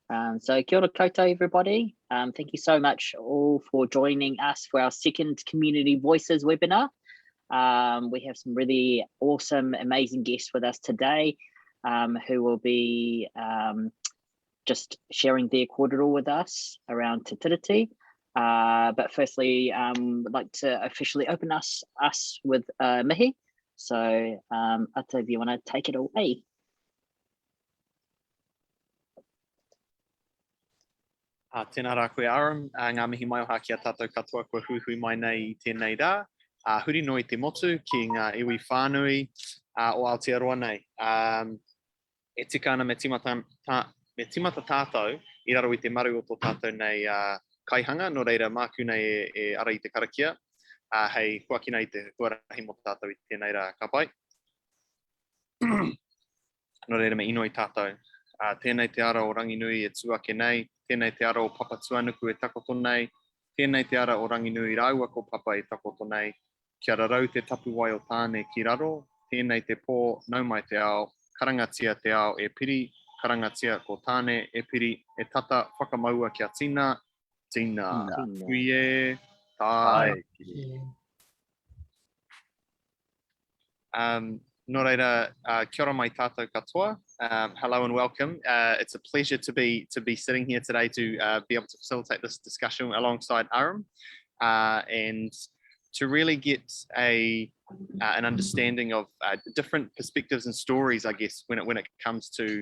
So kia ora koutou, everybody. Thank you so much all for joining us for our second Community Voices webinar. We have some really awesome, amazing guests with us today who will be just sharing their kōrero with us around Te Tiriti. But firstly, I'd like to officially open us with mihi. So Ata, if you want to take it away. Tēnā rā koe Aram, ngā mihi mai o haki a tātou katoa kua hui mai nei I tēnei rā. Huri noi te motu ki ngā iwi whānui o Aotearoa nei. E tika ana me timata tātou I raro I te maru o tō tātou nei kaihanga, no reira māku nei e ara I te karakia. Hei huaki nei te huarahi mo tātou I tēnei rā ka pai. No reira me ino I tātou. Tēnei te ara o Ranginui e tuake nei, tēnei te ara o Papa Tuanuku e takoto nei, tēnei te ara o Ranginui Raua ko Papa e takoto nei, kia rarau te tapu wai o tāne ki raro, tēnei te pō nau mai te ao, karangatia te ao e piri, karangatia ko tāne e piri, e tata whakamaua kia tina, tina, kuie, tai. No reira, kia ora mai tātou katoa. Hello and welcome. It's a pleasure to be sitting here today to be able to facilitate this discussion alongside Aram and to really get an understanding of different perspectives and stories, I guess, when it comes to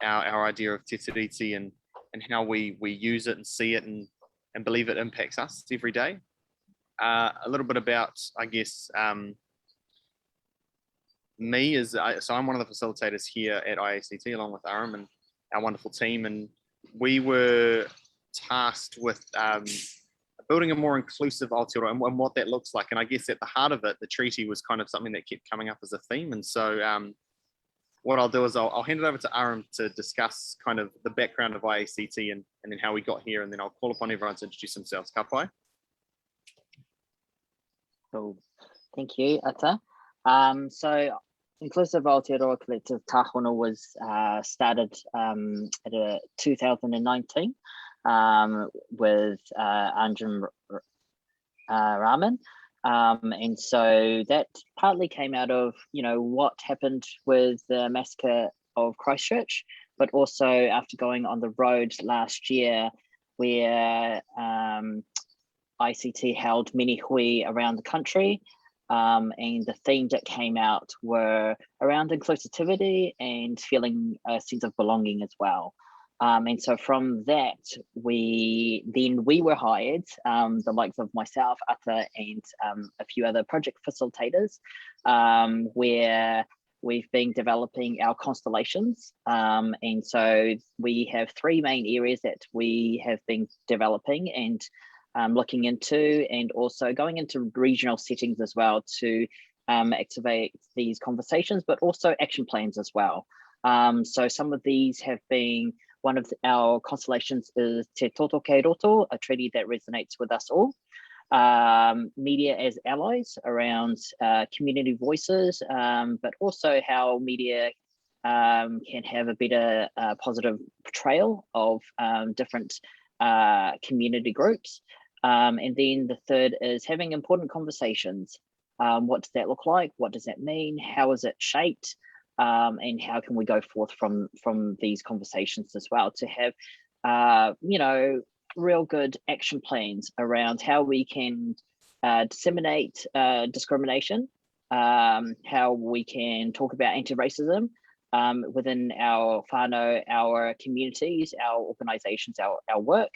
our idea of Te Tiriti and how we use it and see it and believe it impacts us every day. A little bit about, I guess, me is, so I'm one of the facilitators here at IACT along with Aram and our wonderful team, and we were tasked with building a more inclusive Aotearoa and what that looks like. And I guess at the heart of it, the treaty was kind of something that kept coming up as a theme. And so what I'll do is I'll hand it over to Aram to discuss kind of the background of IACT and then how we got here, and then I'll call upon everyone to introduce themselves. Ka pai. Cool. Thank you, Ata. So Inclusive Aotearoa Collective Tāhono was started at 2019 with Anjan Raman. And so that partly came out of, what happened with the massacre of Christchurch, but also after going on the road last year where ICT held many hui around the country. And the themes that came out were around inclusivity and feeling a sense of belonging as well. And so from that, we were hired, the likes of myself, Ata, and a few other project facilitators, where we've been developing our constellations. And so we have three main areas that we have been developing and looking into, and also going into regional settings as well to activate these conversations, but also action plans as well. So some of these have been, one of our constellations is Te Toto Kei Roto, a treaty that resonates with us all. Media as allies around community voices, but also how media can have a better positive portrayal of different community groups. And then the third is having important conversations. What does that look like? What does that mean? How is it shaped? And how can we go forth from these conversations as well to have, real good action plans around how we can disseminate discrimination, how we can talk about anti-racism within our whānau, our communities, our organizations, our work,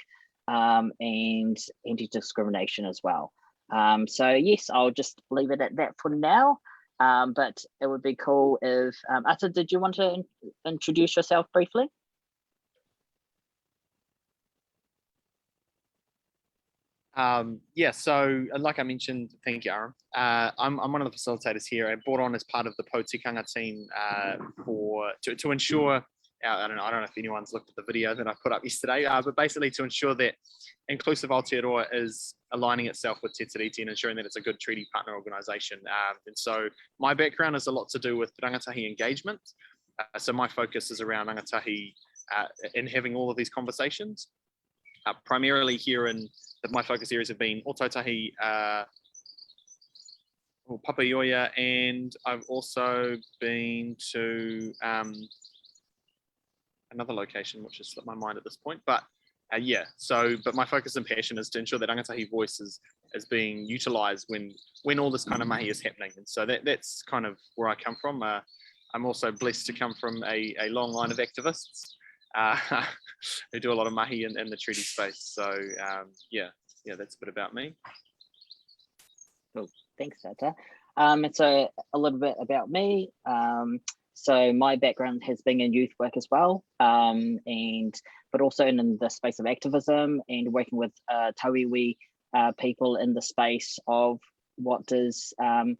and anti-discrimination as well. So yes, I'll just leave it at that for now. But it would be cool if, Ata, did you want to introduce yourself briefly? Yeah, so like I mentioned, thank you, Aram. I'm one of the facilitators here. I brought on as part of the Potikanga team to ensure, I don't know if anyone's looked at the video that I put up yesterday, but basically to ensure that Inclusive Aotearoa is aligning itself with Te Tiriti and ensuring that it's a good treaty partner organisation. And so my background has a lot to do with rangatahi engagement. So my focus is around rangatahi in having all of these conversations. Primarily here in my focus areas have been Ōtautahi, Papaioia, and I've also been to another location which has slipped my mind at this point, but yeah, but my focus and passion is to ensure that rangatahi voice is being utilised when all this kind of mahi is happening. And so that's kind of where I come from. I'm also blessed to come from a long line of activists who do a lot of mahi in the treaty space. So yeah, that's a bit about me. Cool, thanks, Tata. And so a little bit about me. So my background has been in youth work as well, but also in the space of activism and working with tauiwi people in the space of what is our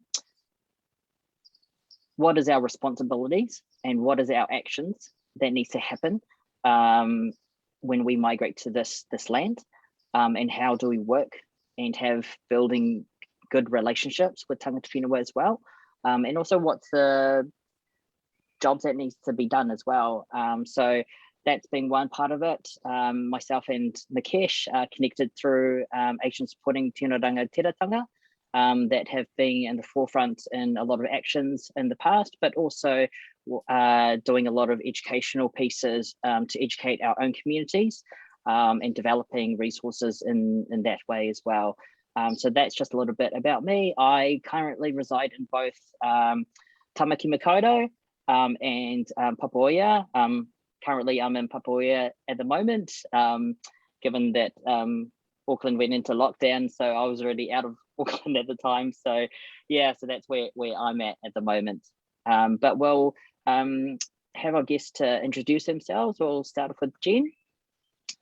responsibilities and what is our actions that needs to happen when we migrate to this land, and how do we work and have building good relationships with tangata whenua as well, and also what's the jobs that needs to be done as well. So that's been one part of it. Myself and Mikesh are connected through Asian Supporting Tīnaranga Tiratanga that have been in the forefront in a lot of actions in the past, but also doing a lot of educational pieces to educate our own communities and developing resources in that way as well. So that's just a little bit about me. I currently reside in both Tamaki Makaurau and Papaioia. Currently, I'm in Papaioia at the moment, given that Auckland went into lockdown, so I was already out of Auckland at the time. So yeah, so that's where I'm at the moment. But we'll have our guests to introduce themselves. We'll start off with Jen,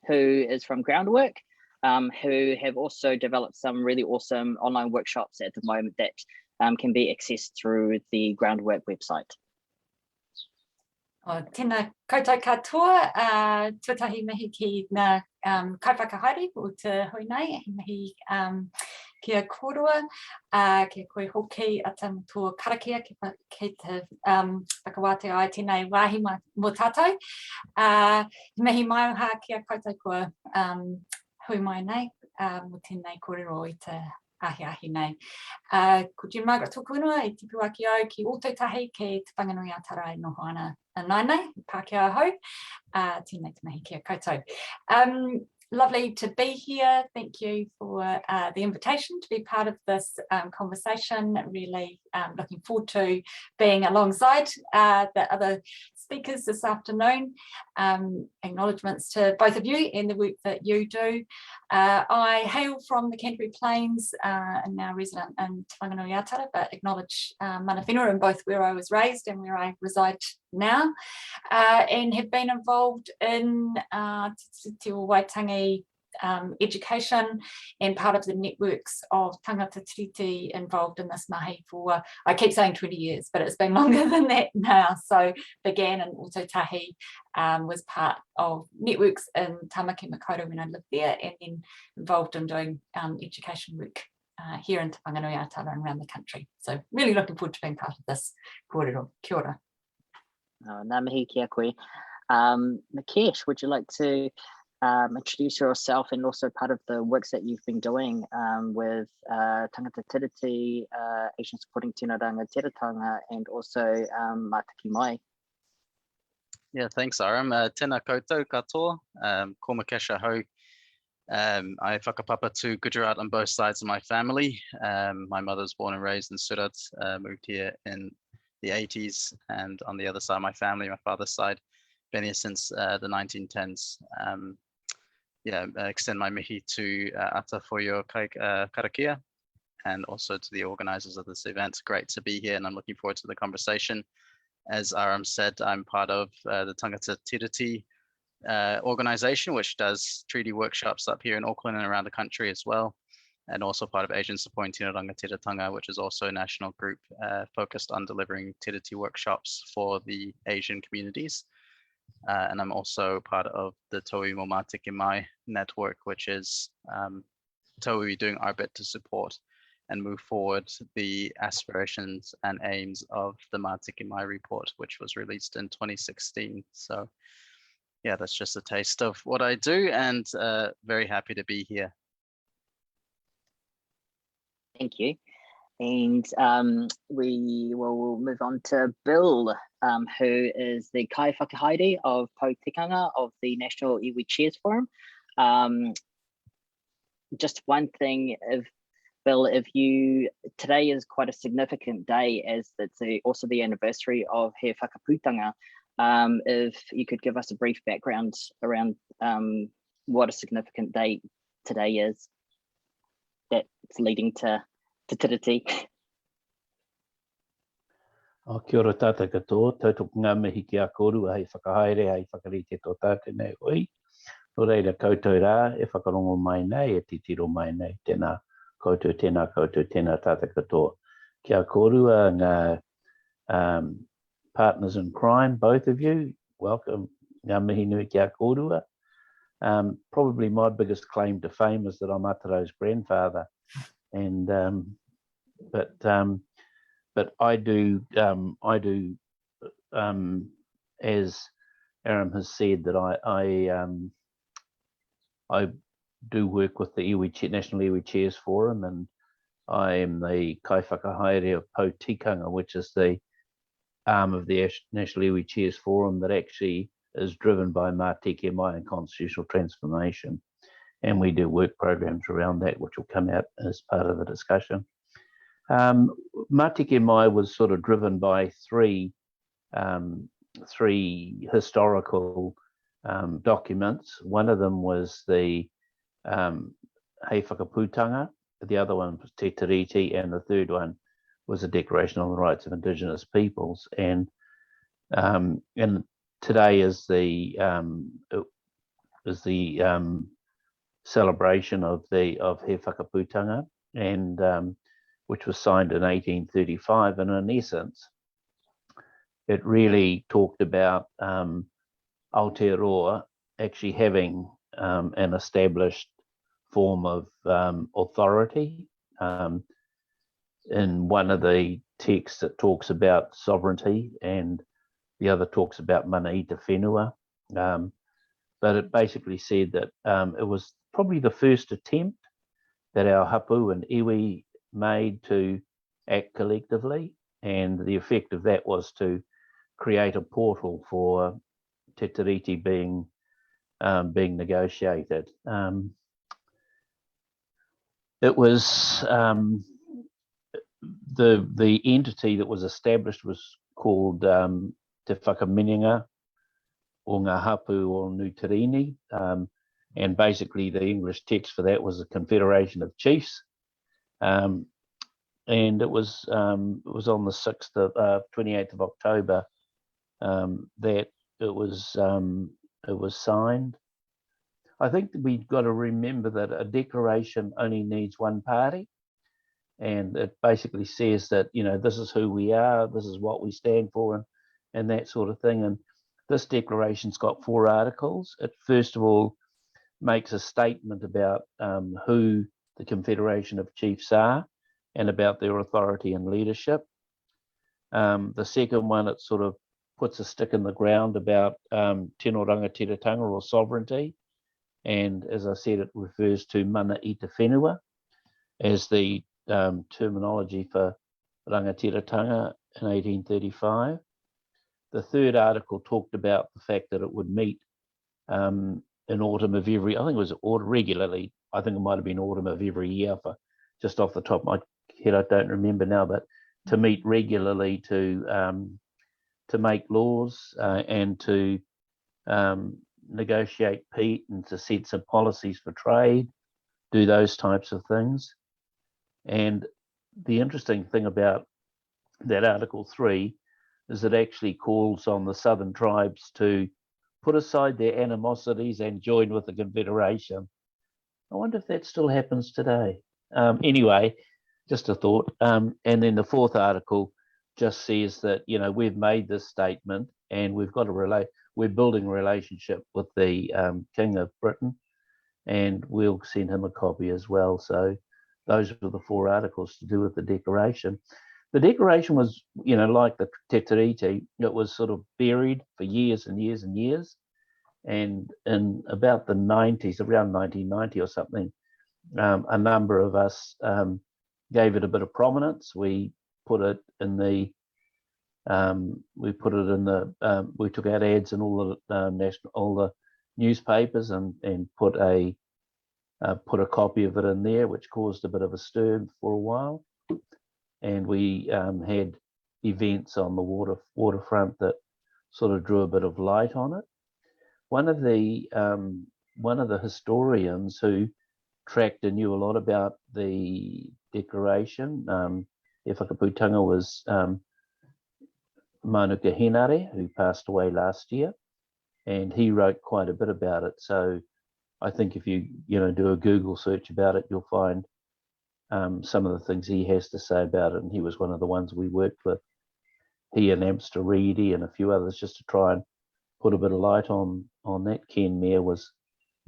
who is from Groundwork, who have also developed some really awesome online workshops at the moment that can be accessed through the Groundwork website. Tēnā koutou katoa, tuatahi mihi ki ngā kaiwhakahaere o te hoinai, mihi kia korua, kia koe hoki a tamutua karakia ki te whakawāteo ai tēnei wāhi mō tātou. Mihi mai oha kia koutou kua hui mai nei, mō tēnei kōrero I te ahi nei. Ko Jen Margaret tōku ingoa I tipu aki au ki Ōtautahi ki te whanganui Atarau e noho ana nainei, Pākehā hou. Tēnei te mihi kia koutou. Lovely to be here. Thank you for the invitation to be part of this conversation. Really looking forward to being alongside the other speakers this afternoon. Acknowledgements to both of you and the work that you do. I hail from the Canterbury Plains and now resident in Te Whanganui Atara, but acknowledge mana whenua in both where I was raised and where I reside now, and have been involved in Te Waitangi education and part of the networks of Tangata Tiriti involved in this mahi for, I keep saying 20 years, but it's been longer than that now. So began in Ōtautahi, was part of networks in Tamaki Makaurau when I lived there, and then involved in doing education work here in Te Whanganui Atara and around the country. So really looking forward to being part of this kōrero. Kia ora. Nā mihi kia koe. Mikesh, would you like to introduce yourself and also part of the works that you've been doing with Tangata Tiriti, Asian Supporting Tīnaranga Tiratanga, and also Mātaki Mai? Yeah, thanks, Aram. Tēnā koutou katoa, ko Mikesh hou. I whakapapa to Gujarat on both sides of my family. My mother was born and raised in Surat, moved here in the 80s, and on the other side of my family, my father's side, been here since the 1910s. Extend my mihi to Ata for your karakia, and also to the organizers of this event. Great to be here, and I'm looking forward to the conversation. As Aram said, I'm part of the Tangata Tiriti organization, which does treaty workshops up here in Auckland and around the country as well, and also part of Asian Supporting Tīnaranga Tiratanga, which is also a national group focused on delivering Tiriti workshops for the Asian communities. And I'm also part of the Tauiwi Mō Mātiki Mai network, which is Tauiwi doing our bit to support and move forward the aspirations and aims of the Mātiki Mai report, which was released in 2016. So yeah, that's just a taste of what I do, and very happy to be here. Thank you. And we will move on to Bill, who is the kai whakahaere of Pautikanga of the National Iwi Chairs Forum. Just one thing, Bill, today is quite a significant day, as it's also the anniversary of He Whakaputanga. If you could give us a brief background around what a significant day today is that's leading to Te Tiriti. Kia ora tātou katoa, tautuk ngā mihi ki a korua hei whakahaere, hei whakarite tō tātou nei oi. Nō reira koutou rā, e whakarongo mai nei, e titiro mai nei, tēnā koutou, tēnā tātou katoa. Kia korua ngā partners in crime, both of you, welcome, ngā mihi nui kia korua. Probably my biggest claim to fame is that I'm Atarau's grandfather, and but I do as Aram has said, that I do work with the National Iwi Chairs Forum, and I am the kai whakahaere of Pautikanga, which is the arm of the National Iwi Chairs Forum that actually is driven by Mātiki Mai and constitutional transformation. And we do work programs around that, which will come out as part of the discussion. Mātiki Mai was sort of driven by three historical documents. One of them was the Hei Whakaputanga, the other one was Te Tiriti, and the third one was the Declaration on the Rights of Indigenous Peoples. And today is the celebration of He Whakaputanga, and which was signed in 1835, and in essence, it really talked about Aotearoa actually having an established form of authority. In one of the texts, it talks about sovereignty, and the other talks about mana i te whenua. But it basically said that it was probably the first attempt that our hapu and iwi made to act collectively, and the effect of that was to create a portal for Te Tiriti being negotiated. It was the entity that was established was called Te Whakamininga o ngā hapu o Nuterini, and basically the English text for that was a Confederation of Chiefs. And it was on the 28th of October that it was signed. I think we've got to remember that a declaration only needs one party, and it basically says that, you know, this is who we are, this is what we stand for, and that sort of thing. And this declaration's got 4 articles. It first of all makes a statement about who the Confederation of Chiefs are and about their authority and leadership. The second one, it sort of puts a stick in the ground about tino rangatiratanga or sovereignty. And as I said, it refers to mana i te whenua as the terminology for rangatiratanga in 1835. The third article talked about the fact that it would meet in autumn of every, I think it was regularly, I think it might have been autumn of every year, for just off the top of my head, I don't remember now, but to meet regularly to make laws and to negotiate peace and to set some policies for trade, do those types of things. And the interesting thing about that Article 3 is it actually calls on the southern tribes to put aside their animosities and join with the Confederation. I wonder if that still happens today. Anyway, just a thought. And then the fourth article just says that, you know, we've made this statement and we've got we're building a relationship with the King of Britain, and we'll send him a copy as well. So those were the 4 articles to do with the declaration. The declaration was, you know, like the Te Tiriti, it was sort of buried for years and years and years. And in about the 90s, around 1990 or something, a number of us gave it a bit of prominence. We put it in the we took out ads in all the newspapers and put a copy of it in there, which caused a bit of a stir for a while. And we had events on the waterfront that sort of drew a bit of light on it. One of the historians who tracked and knew a lot about the declaration, He Whakaputanga, was Manuka Henare, who passed away last year, and he wrote quite a bit about it. So I think if you do a Google search about it, you'll find some of the things he has to say about it. And he was one of the ones we worked with, he and Amster Reedy and a few others, just to try and put a bit of light on that. Ken Mayer was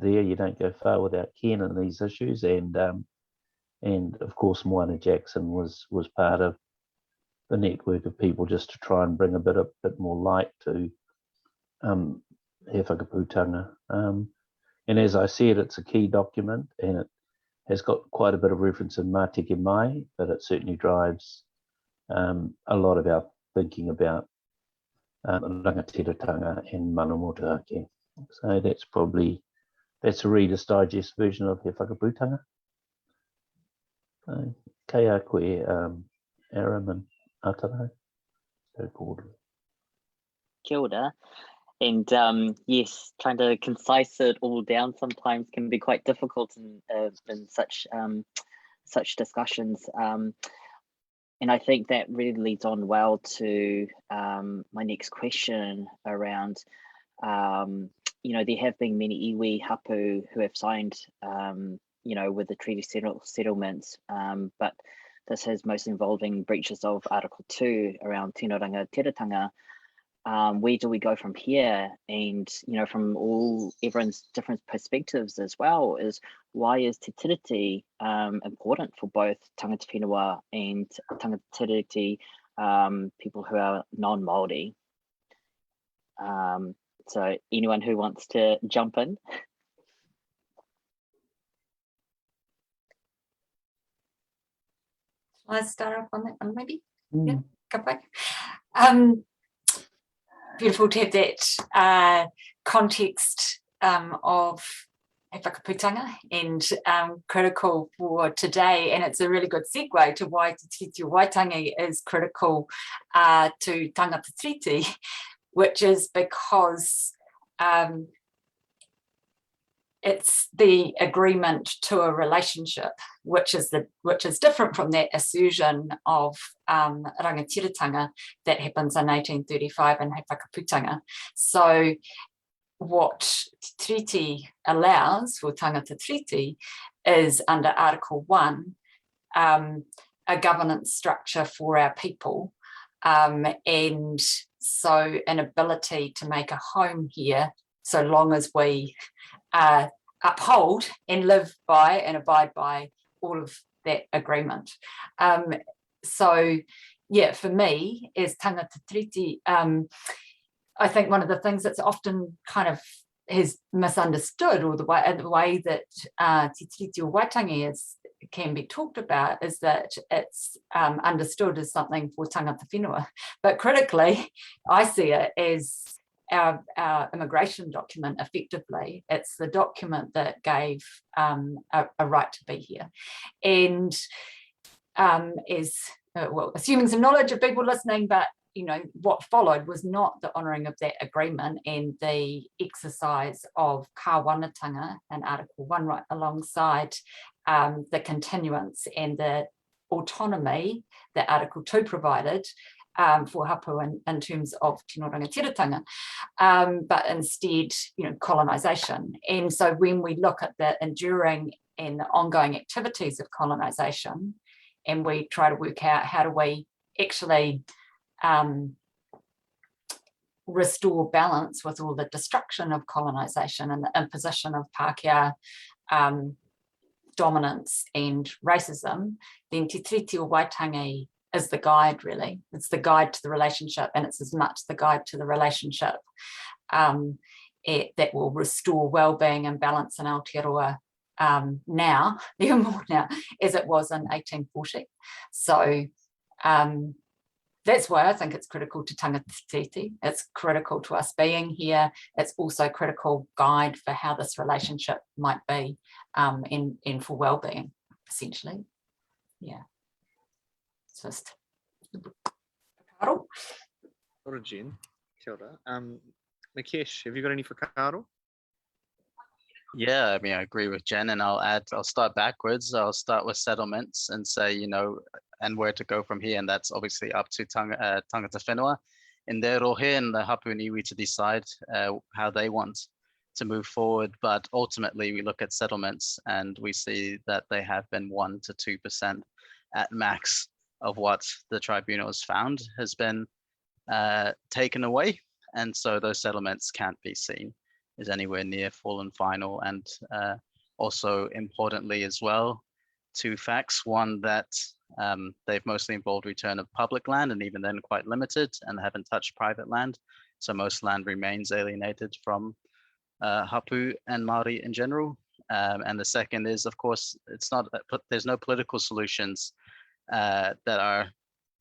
there. You don't go far without Ken in these issues, and of course Moana Jackson was part of the network of people just to try and bring a bit more light to He Whakaputanga. And as I said, it's a key document, and it has got quite a bit of reference in Mātiki Mai, but it certainly drives a lot of our thinking about rangatiratanga and mana motuhake. So that's a Reader's Digest version of He Whakaputanga. So, kei a koe, Aram and Atarau. Go forward. Kia ora. And yes, trying to concise it all down sometimes can be quite difficult in such discussions. And I think that really leads on well to my next question around, there have been many iwi hapu who have signed, with the treaty settlements, but this has most involving breaches of Article 2 around tino rangatiratanga. Where do we go from here? And from everyone's different perspectives as well, is why is Te Tiriti important for both tangata whenua and tangata Tiriti people who are non-Māori? So anyone who wants to jump in? Let's start off on that one, maybe. Mm. Yeah, come back. Beautiful to have that context of He Whakaputanga and critical for today. And it's a really good segue to why Te Tiriti o Waitangi is critical to Tangata Tiriti, which is because it's the agreement to a relationship, which is different from that assertion of rangatiratanga that happens in 1835 in He Whakaputanga. So what Te Tiriti allows for tangata Tiriti is, under Article 1, a governance structure for our people, and so an ability to make a home here so long as we uphold and live by and abide by all of that agreement. So yeah, for me as tangata Tiriti, I think one of the things that's often kind of is misunderstood, or the way that Te Tiriti o Waitangi can be talked about, is that it's understood as something for tangata whenua. But critically, I see it as our immigration document. Effectively, it's the document that gave a right to be here. And assuming some knowledge of people listening, but what followed was not the honouring of that agreement and the exercise of kāwanatanga in Article 1 right alongside the continuance and the autonomy that Article 2 provided for hapu in terms of tino rangatiratanga, but instead, colonisation. And so when we look at the enduring and the ongoing activities of colonisation, and we try to work out how do we actually restore balance with all the destruction of colonisation and the imposition of Pākehā dominance and racism, then Te Tiriti o Waitangi is the guide, really. It's the guide to the relationship, and it's as much the guide to the relationship that will restore well-being and balance in Aotearoa now, even more now, as it was in 1840. So that's why I think it's critical to Tangata Tiriti. It's critical to us being here. It's also a critical guide for how this relationship might be and for well-being, essentially. Yeah. It's just whakaaro. Ora Jen, kia ora. Mikesh, have you got any whakaaro? Yeah, I mean, I agree with Jen, and I'll start backwards. I'll start with settlements and say, you know, and where to go from here. And that's obviously up to Tangata Whenua in their rohe and the hapu and iwi to decide how they want to move forward. But ultimately, we look at settlements and we see that they have been 1 to 2% at max of what the tribunal has found has been taken away. And so those settlements can't be seen as anywhere near full and final. And also importantly as well, 2 facts. One, that they've mostly involved return of public land, and even then quite limited, and haven't touched private land. So most land remains alienated from hapu and Māori in general. And the second is, of course, there's no political solutions that are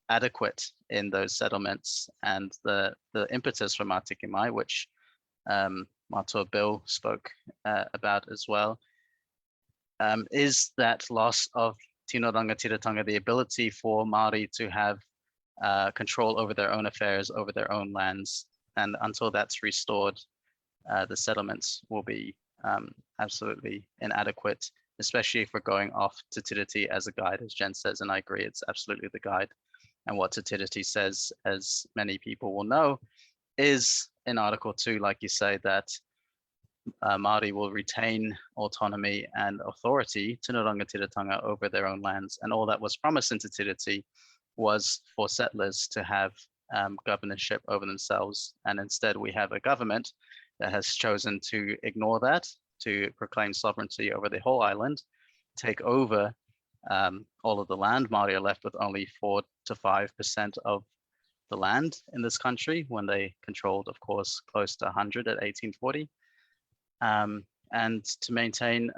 adequate in those settlements. And the impetus for Mātiki Mai, which Matua Bill spoke about as well, is that loss of tino rangatiratanga, the ability for Māori to have control over their own affairs, over their own lands. And until that's restored, the settlements will be absolutely inadequate, especially if we're going off Te Tiriti as a guide, as Jen says, and I agree, it's absolutely the guide. And what Te Tiriti says, as many people will know, is in Article 2, like you say, that Māori will retain autonomy and authority to rangatiratanga over their own lands. And all that was promised in Te Tiriti was for settlers to have governorship over themselves. And instead we have a government that has chosen to ignore that, to proclaim sovereignty over the whole island, take over all of the land. Māori are left with only 4 to 5% of the land in this country, when they controlled, of course, close to 100 at 1840. And to maintain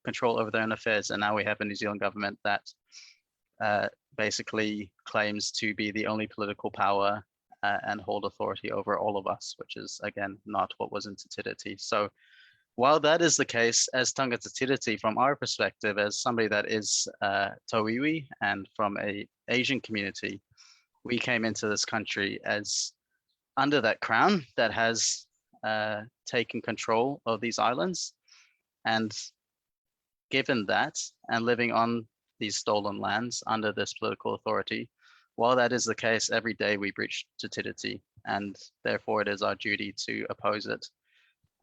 control over their own affairs. And now we have a New Zealand government that basically claims to be the only political power and hold authority over all of us, which is, again, not what was in Te Tiriti. So while that is the case, as Tangata Tiriti, from our perspective, as somebody that is tauiwi and from a Asian community, we came into this country as under that crown that has taken control of these islands. And given that, and living on these stolen lands under this political authority, while that is the case, every day we breach Te Tiriti, and therefore it is our duty to oppose it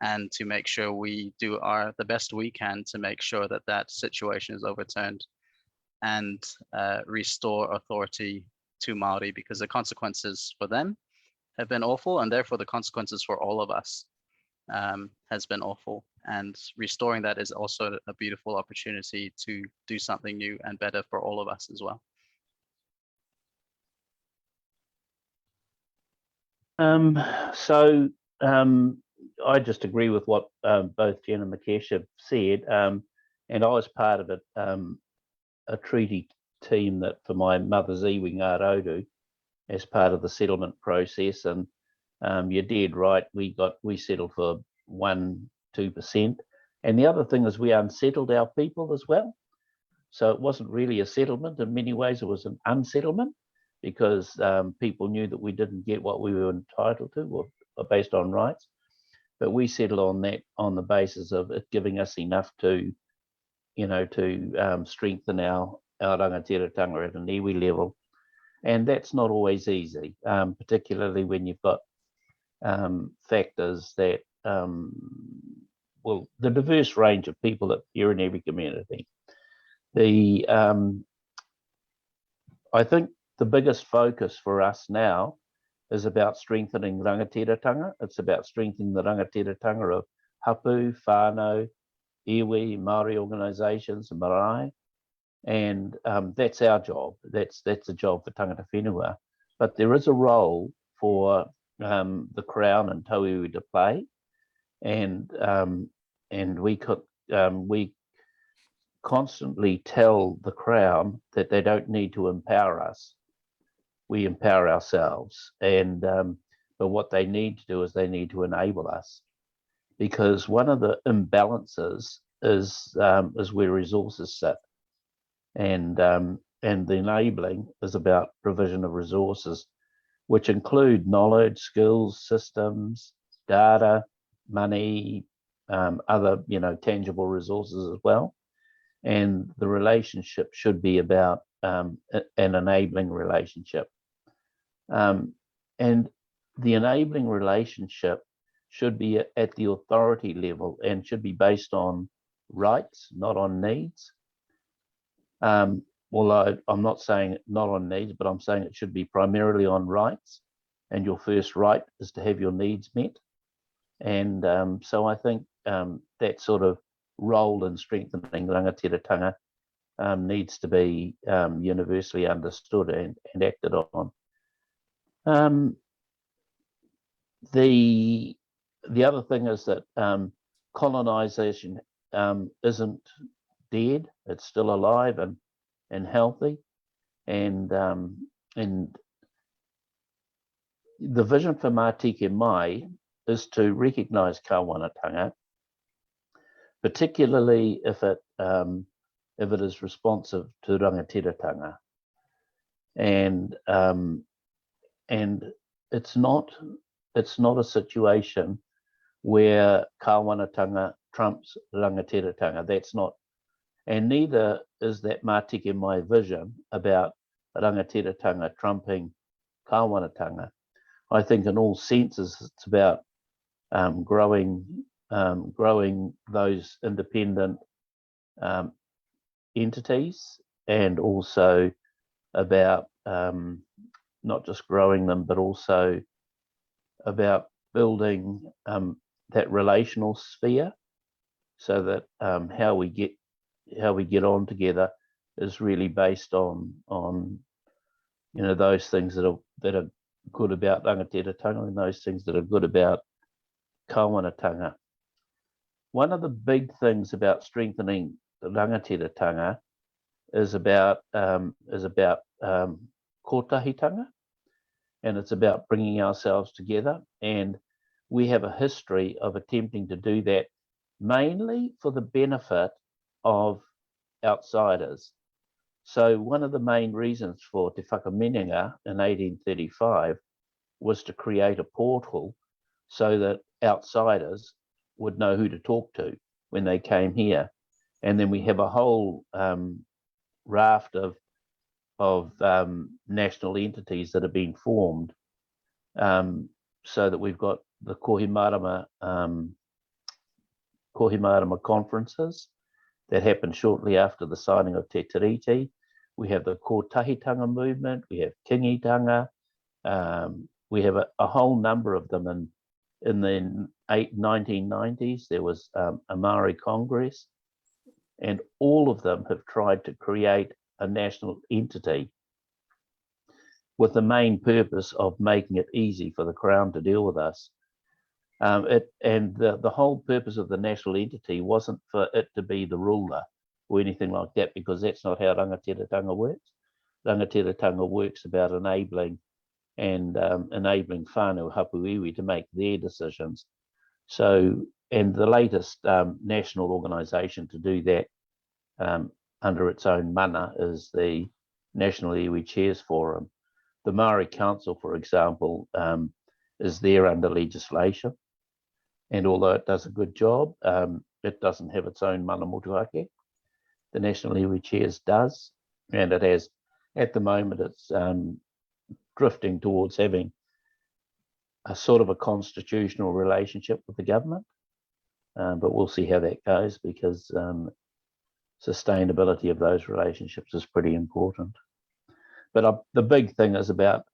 and to make sure we do the best we can to make sure that that situation is overturned and restore authority to Māori, because the consequences for them have been awful, and therefore the consequences for all of us has been awful. And restoring that is also a beautiful opportunity to do something new and better for all of us as well. I just agree with what both Jen and Mikesh have said, and I was part of a treaty team that for my mother's iwi Ngārodu as part of the settlement process, and you're dead right, we settled for 1-2%, and the other thing is we unsettled our people as well. So it wasn't really a settlement. In many ways it was an unsettlement, because people knew that we didn't get what we were entitled to, or based on rights. But we settled on that on the basis of it giving us enough to, strengthen our rangatiratanga at an iwi level. And that's not always easy, particularly when you've got factors that, the diverse range of people that appear in every community. I think the biggest focus for us now is about strengthening rangatiratanga. It's about strengthening the rangatiratanga of hapu, whānau, iwi, Māori organisations, and marae. And that's our job. That's a job for Tangata Whenua. But there is a role for the Crown and Tauiwi to play. and we constantly tell the Crown that they don't need to empower us. We empower ourselves, and but what they need to do is they need to enable us, because one of the imbalances is where resources sit, and the enabling is about provision of resources, which include knowledge, skills, systems, data, money, other tangible resources as well. And the relationship should be about an enabling relationship. And the enabling relationship should be at the authority level and should be based on rights, not on needs. Although I'm not saying not on needs, but I'm saying it should be primarily on rights. And your first right is to have your needs met. And so I think that sort of role in strengthening rangatiratanga needs to be universally understood and acted on. The other thing is that colonisation isn't dead; it's still alive and healthy, and the vision for Mātike Mai is to recognise kāwanatanga, particularly if it is responsive to rangatiratanga, and it's not a situation where kāwanatanga trumps rangatiratanga. That's not, and neither is that Mātike Mai vision about rangatiratanga trumping kāwanatanga. I think in all senses it's about growing those independent entities, and also about not just growing them, but also about building that relational sphere, so that how we get on together is really based on those things that are good about rangatiratanga and those things that are good about kāwanatanga. One of the big things about strengthening the rangatiratanga is about kotahitanga, and it's about bringing ourselves together. And we have a history of attempting to do that mainly for the benefit of outsiders. So one of the main reasons for Te Whakamininga in 1835 was to create a portal so that outsiders would know who to talk to when they came here. And then we have a whole raft of national entities that have been formed, so that we've got the Kohimarama conferences that happened shortly after the signing of Te Tiriti. We have the Kotahitanga movement, we have Kingitanga, we have a whole number of them. And in the 1990s, there was a Maori Congress, and all of them have tried to create a national entity with the main purpose of making it easy for the Crown to deal with us. The whole purpose of the national entity wasn't for it to be the ruler or anything like that, because that's not how rangatiratanga works. Rangatiratanga works about enabling whānau hapuiwi to make their decisions. So, and the latest national organisation to do that under its own mana is the National Iwi Chairs Forum. The Maori Council, for example, is there under legislation, and although it does a good job, it doesn't have its own mana motuhake. The National Iwi Chairs does, and it has, at the moment, it's drifting towards having a sort of a constitutional relationship with the government, but we'll see how that goes, because sustainability of those relationships is pretty important. But the big thing is about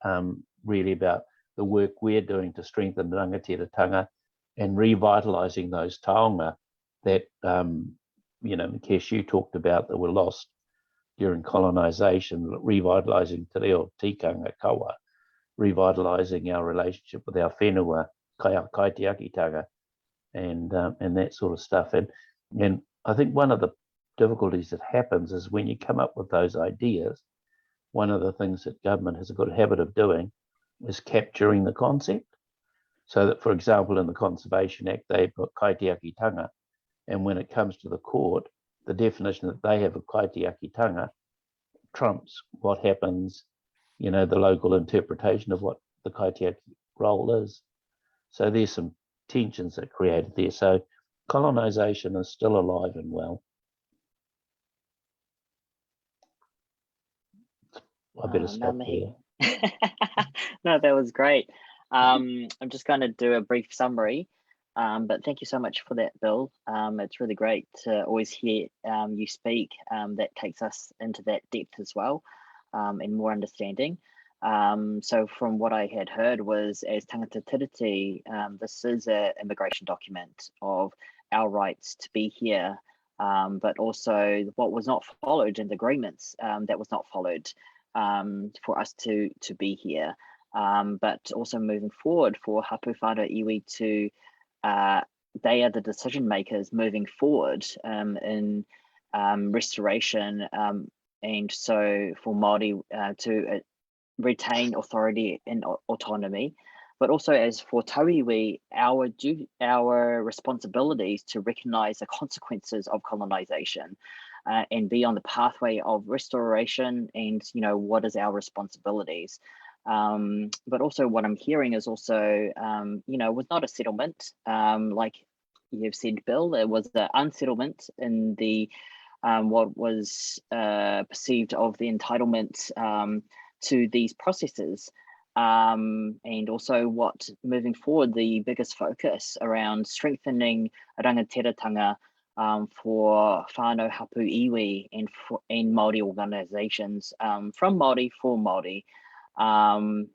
really about the work we're doing to strengthen rangatiratanga and revitalising those taonga that Mikesh, you talked about, that were lost during colonisation, revitalising te reo tikanga kawa, revitalising our relationship with our whenua, kaitiakitanga, and that sort of stuff. And I think one of the difficulties that happens is when you come up with those ideas, one of the things that government has a good habit of doing is capturing the concept. So that, for example, in the Conservation Act, they've got kaitiakitanga, and when it comes to the court, the definition that they have of kaitiakitanga trumps what happens, the local interpretation of what the kaitiaki role is. So there's some tensions that are created there. So colonisation is still alive and well. I better stop there. No, that was great. I'm just going to do a brief summary, but thank you so much for that, Bill. It's really great to always hear you speak. That takes us into that depth as well, and more understanding. So from what I had heard was, as Tangata Tiriti, this is an immigration document of our rights to be here, but also what was not followed in the agreements that was not followed for us to be here. But also moving forward for Hapu Whānau Iwi to, they are the decision makers moving forward in restoration, and so for Māori to retain authority and autonomy, but also as for Tauiwi, our responsibilities to recognise the consequences of colonisation and be on the pathway of restoration, and what is our responsibilities. But also what I'm hearing is also, was not a settlement, like you've said, Bill. It was the unsettlement in the what was perceived of the entitlement to these processes, and also what moving forward the biggest focus around strengthening rangatiratanga for whānau hapu iwi and Māori organisations from Māori for Māori. And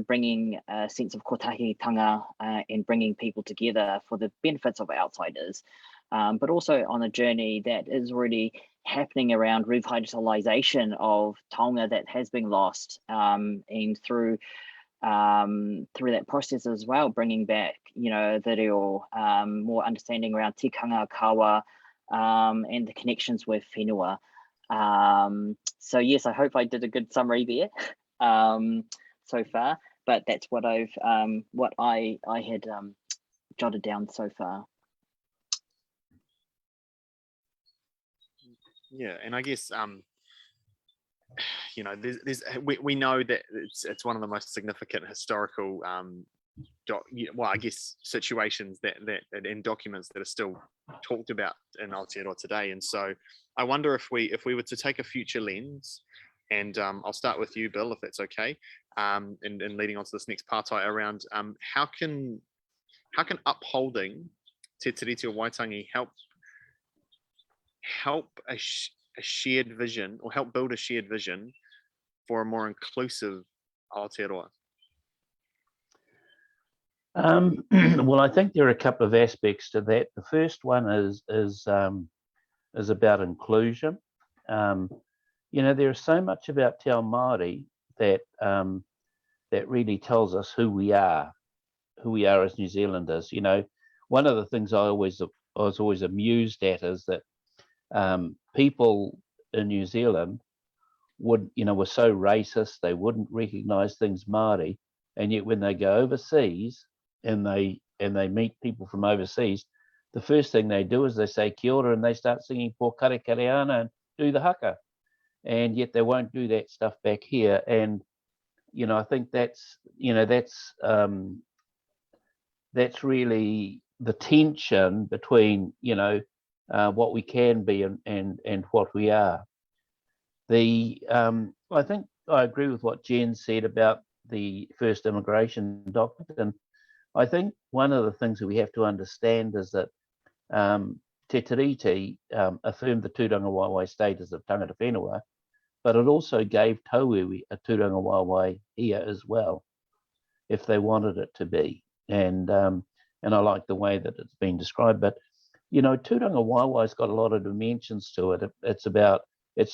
bringing a sense of kotahitanga and bringing people together for the benefits of outsiders, but also on a journey that is already happening around revitalisation of taonga that has been lost, and through that process as well, bringing back the reo, more understanding around tikanga kawa, and the connections with whenua. So yes, I hope I did a good summary there. So far, but that's what I had jotted down so far. Yeah, and I guess we know that it's one of the most significant historical situations that and documents that are still talked about in Aotearoa today. And so I wonder if we were to take a future lens, and I'll start with you, Bill, if that's okay, and leading on to this next partai around how can upholding Te Tiriti or Waitangi help a shared vision, or help build a shared vision for a more inclusive Aotearoa? Well, I think there are a couple of aspects to that. The first one is about inclusion. There's so much about Te Ao Māori that really tells us who we are as New Zealanders. One of the things I was always amused at is that people in New Zealand were so racist, they wouldn't recognise things Māori, and yet when they go overseas and they meet people from overseas, the first thing they do is they say kia ora and they start singing Po Kare Kare Ana and do the haka. And yet they won't do that stuff back here. And I think that's really the tension between what we can be and what we are. I think I agree with what Jen said about the first immigration document, and I think one of the things that we have to understand is that Te Tiriti affirmed the tūranga waiwai status of tangata whenua, but it also gave Tauiwi a tūranga waiwai here as well, if they wanted it to be. And I like the way that it's been described. But tūranga waiwai's got a lot of dimensions to it. It's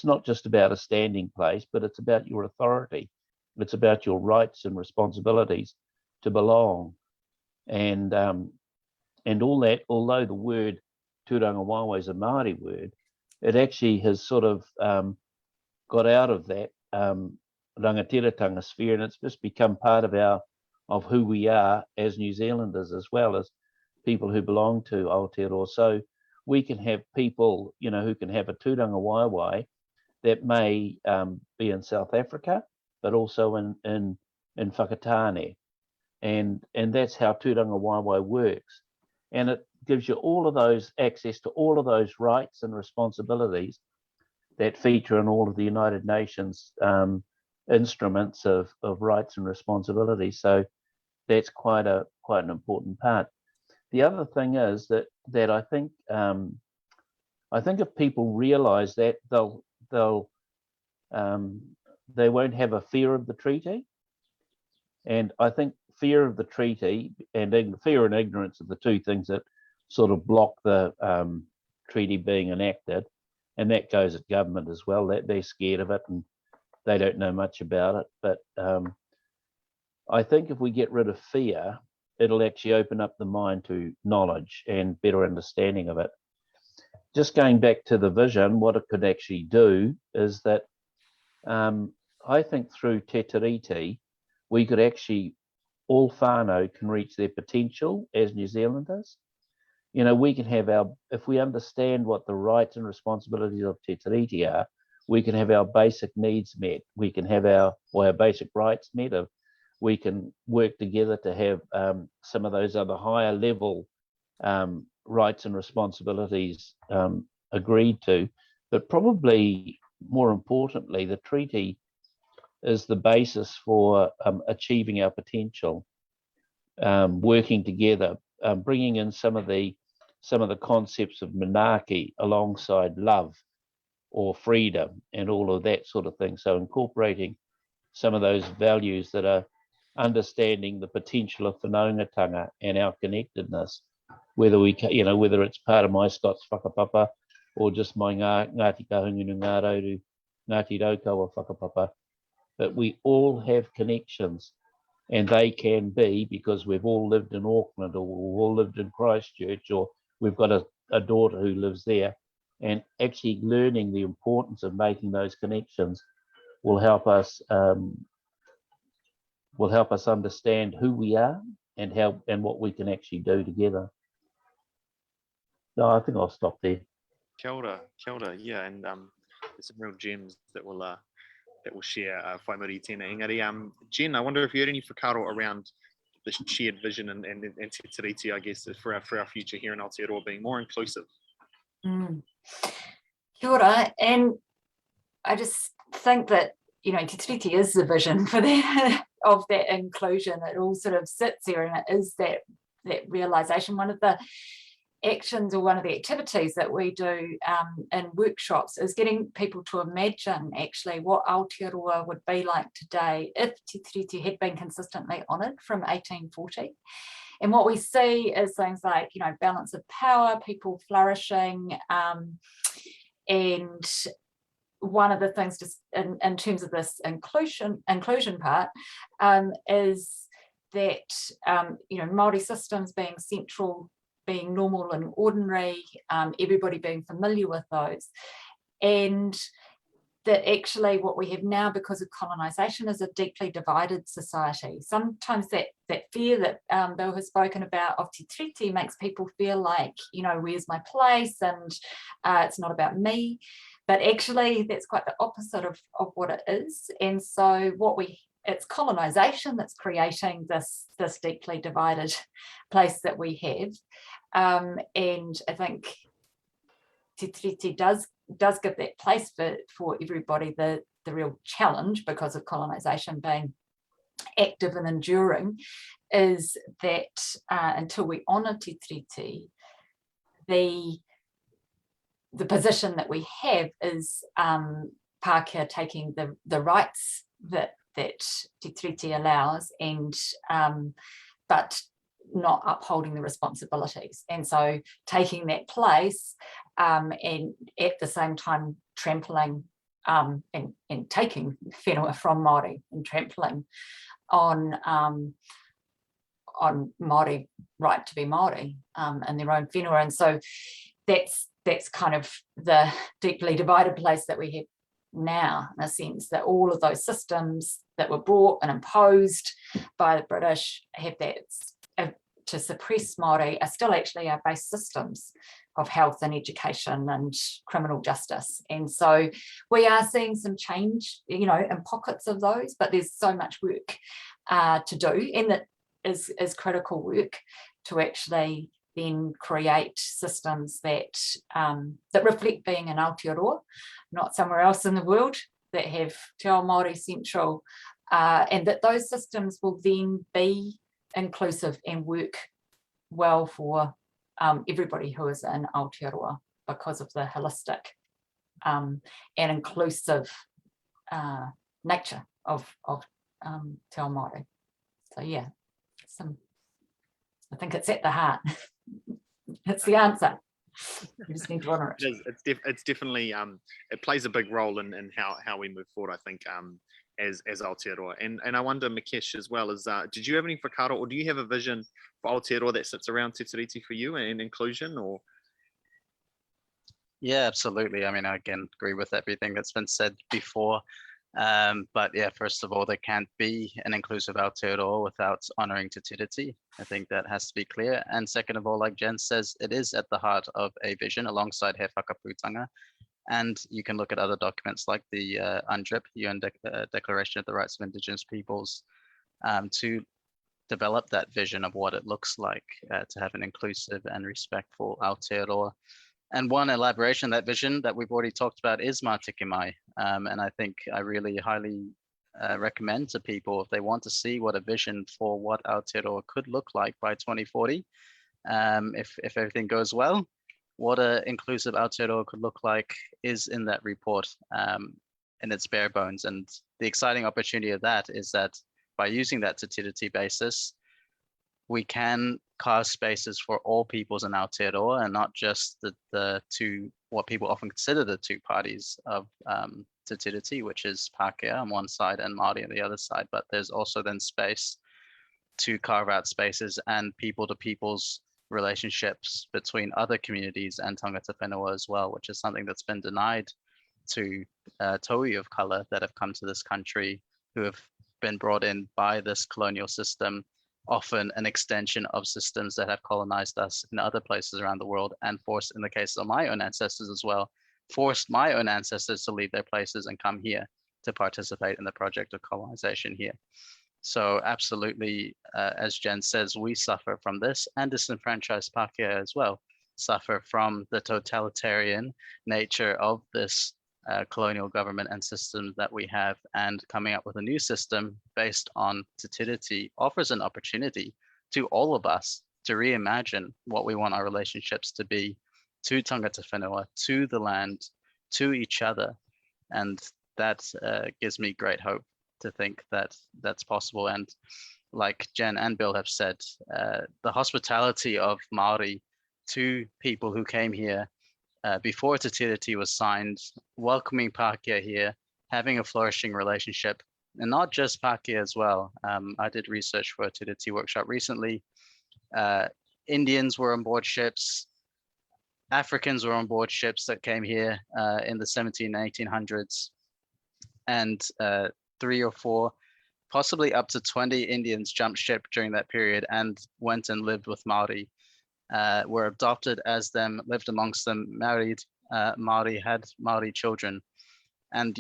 not just about a standing place, but it's about your authority. It's about your rights and responsibilities to belong. And all that, although the word tūranga waiwai is a Māori word, it actually has sort of got out of that rangatiratanga sphere, and it's just become part of who we are as New Zealanders, as well as people who belong to Aotearoa. So we can have people, you know, who can have a tūranga waiwai that may be in South Africa, but also in whakatane. And that's how tūranga waiwai works. And it gives you all of those access to all of those rights and responsibilities that feature in all of the United Nations instruments of rights and responsibilities. So that's quite an important part. The other thing is that I think if people realise that, they won't have a fear of the treaty. And I think fear of the treaty and fear and ignorance are the two things that sort of block the treaty being enacted. And that goes at government as well, that they're scared of it and they don't know much about it. But I think if we get rid of fear, it'll actually open up the mind to knowledge and better understanding of it. Just going back to the vision, what it could actually do is that I think through Te Tiriti, we could actually, all whānau can reach their potential as New Zealanders. You know, we can have if we understand what the rights and responsibilities of Te Tiriti are, we can have our basic needs met. We can have our basic rights met. We can work together to have some of those other higher level rights and responsibilities agreed to. But probably more importantly, the treaty is the basis for achieving our potential, working together, bringing in some of the concepts of monarchy alongside love or freedom and all of that sort of thing. So incorporating some of those values that are understanding the potential of whanaungatanga and our connectedness, whether it's part of my Scots whakapapa or just my Ngāti Kahungunu Ngārauru Ngāti Raukawa whakapapa. But we all have connections, and they can be because we've all lived in Auckland, or we've all lived in Christchurch, or we've got a daughter who lives there. And actually learning the importance of making those connections will help us understand who we are and what we can actually do together. No, I think I'll stop there. Kia ora, yeah, and there's some real gems that will share whai muri tēnā engari. Jen, I wonder if you had any whakaro around this shared vision and Te Tiriti, I guess, for our future here in Aotearoa being more inclusive. Kia ora, and I just think that, you know, Te Tiriti is the vision for that of that inclusion. It all sort of sits there, and it is that realisation. One of the actions or one of the activities that we do in workshops is getting people to imagine actually what Aotearoa would be like today if Te Tiriti had been consistently honoured from 1840. And what we see is things like, you know, balance of power, people flourishing, and one of the things just in terms of this inclusion part is that, you know, Māori systems being central, being normal and ordinary, everybody being familiar with those. And that actually what we have now because of colonisation is a deeply divided society. Sometimes that fear that Bill has spoken about of Te Tiriti makes people feel like, you know, where's my place, and it's not about me. But actually that's quite the opposite of what it is. And so it's colonisation that's creating this deeply divided place that we have. And I think Te Tiriti does give that place for everybody. The real challenge, because of colonisation being active and enduring, is that until we honour Te Tiriti, the position that we have is Pākehā taking the rights that Te Tiriti allows, and but not upholding the responsibilities. And so taking that place and at the same time trampling and taking whenua from Māori and trampling on on Māori right to be Māori in their own whenua. And so that's kind of the deeply divided place that we have now, in a sense that all of those systems that were brought and imposed by the British have that to suppress Māori are still actually our base systems of health and education and criminal justice. And so we are seeing some change, in pockets of those, but there's so much work to do, and that is critical work to actually then create systems that reflect being in Aotearoa, not somewhere else in the world, that have Te Ao Māori central, and that those systems will then be inclusive and work well for everybody who is in Aotearoa because of the holistic and inclusive nature of Te Ao Māori. So yeah, I think it's at the heart. It's the answer. You just need to honor it. It's definitely it plays a big role in how we move forward, I think, as Aotearoa. And I wonder, Mikesh, as well, did you have any whakaaro, or do you have a vision for Aotearoa that sits around Te Tiriti for you and inclusion? Or yeah, absolutely. I mean, I again agree with everything that's been said before. But yeah, first of all, there can't be an inclusive Aotearoa without honouring Te Tiriti. I think that has to be clear. And second of all, like Jen says, it is at the heart of a vision alongside He Whakaputanga. And you can look at other documents like the UNDRIP, UN Declaration of the Rights of Indigenous Peoples, to develop that vision of what it looks like to have an inclusive and respectful Aotearoa. And one elaboration of that vision that we've already talked about is Mā Tiki Mai. And I think I really highly recommend to people, if they want to see what a vision for what Aotearoa could look like by 2040, if everything goes well, what an inclusive Aotearoa could look like is in that report in its bare bones. And the exciting opportunity of that is that by using that Te Tiriti basis, we can carve spaces for all peoples in Aotearoa, and not just the two, what people often consider the two parties of Te Tiriti, which is Pākehā on one side and Māori on the other side. But there's also then space to carve out spaces and people to people's relationships between other communities and tangata whenua as well, which is something that's been denied to Tohi of colour that have come to this country, who have been brought in by this colonial system, often an extension of systems that have colonized us in other places around the world, and forced, in the case of my own ancestors as well, forced my own ancestors to leave their places and come here to participate in the project of colonization here. So absolutely, as Jen says, we suffer from this, and disenfranchised Pākehā as well suffer from the totalitarian nature of this colonial government and systems that we have. And coming up with a new system based on Te Tiriti offers an opportunity to all of us to reimagine what we want our relationships to be to tangata whenua, to the land, to each other. And that gives me great hope to think that that's possible. And like Jen and Bill have said, the hospitality of Māori to people who came here before Te Tiriti was signed, welcoming Pākehā here, having a flourishing relationship, and not just Pākehā as well. I did research for a Te Tiriti workshop recently. Indians were on board ships, Africans were on board ships that came here in the 1700s and 1800s, and 3 or 4, possibly up to 20 Indians jumped ship during that period and went and lived with Māori. Were adopted as them, lived amongst them, married Māori, had Māori children. And,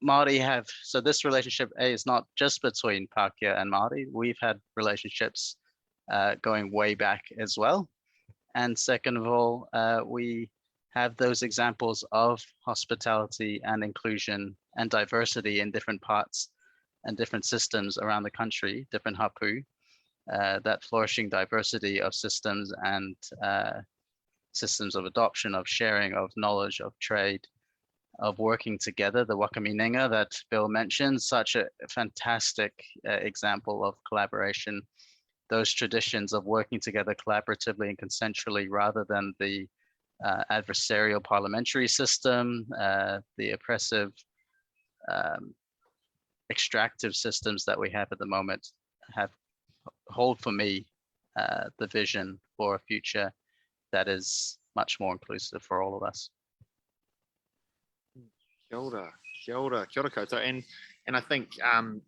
Māori have, so this relationship is not just between Pākehā and Māori. We've had relationships going way back as well. And second of all, we have those examples of hospitality and inclusion and diversity in different parts and different systems around the country, different hapu. That flourishing diversity of systems and systems of adoption, of sharing, of knowledge, of trade, of working together, the wakaminenga that Bill mentioned, such a fantastic example of collaboration. Those traditions of working together collaboratively and consensually rather than the adversarial parliamentary system, the oppressive extractive systems that we have at the moment, have hold for me the vision for a future that is much more inclusive for all of us. Kia ora, kia ora, kia ora koutou. And I think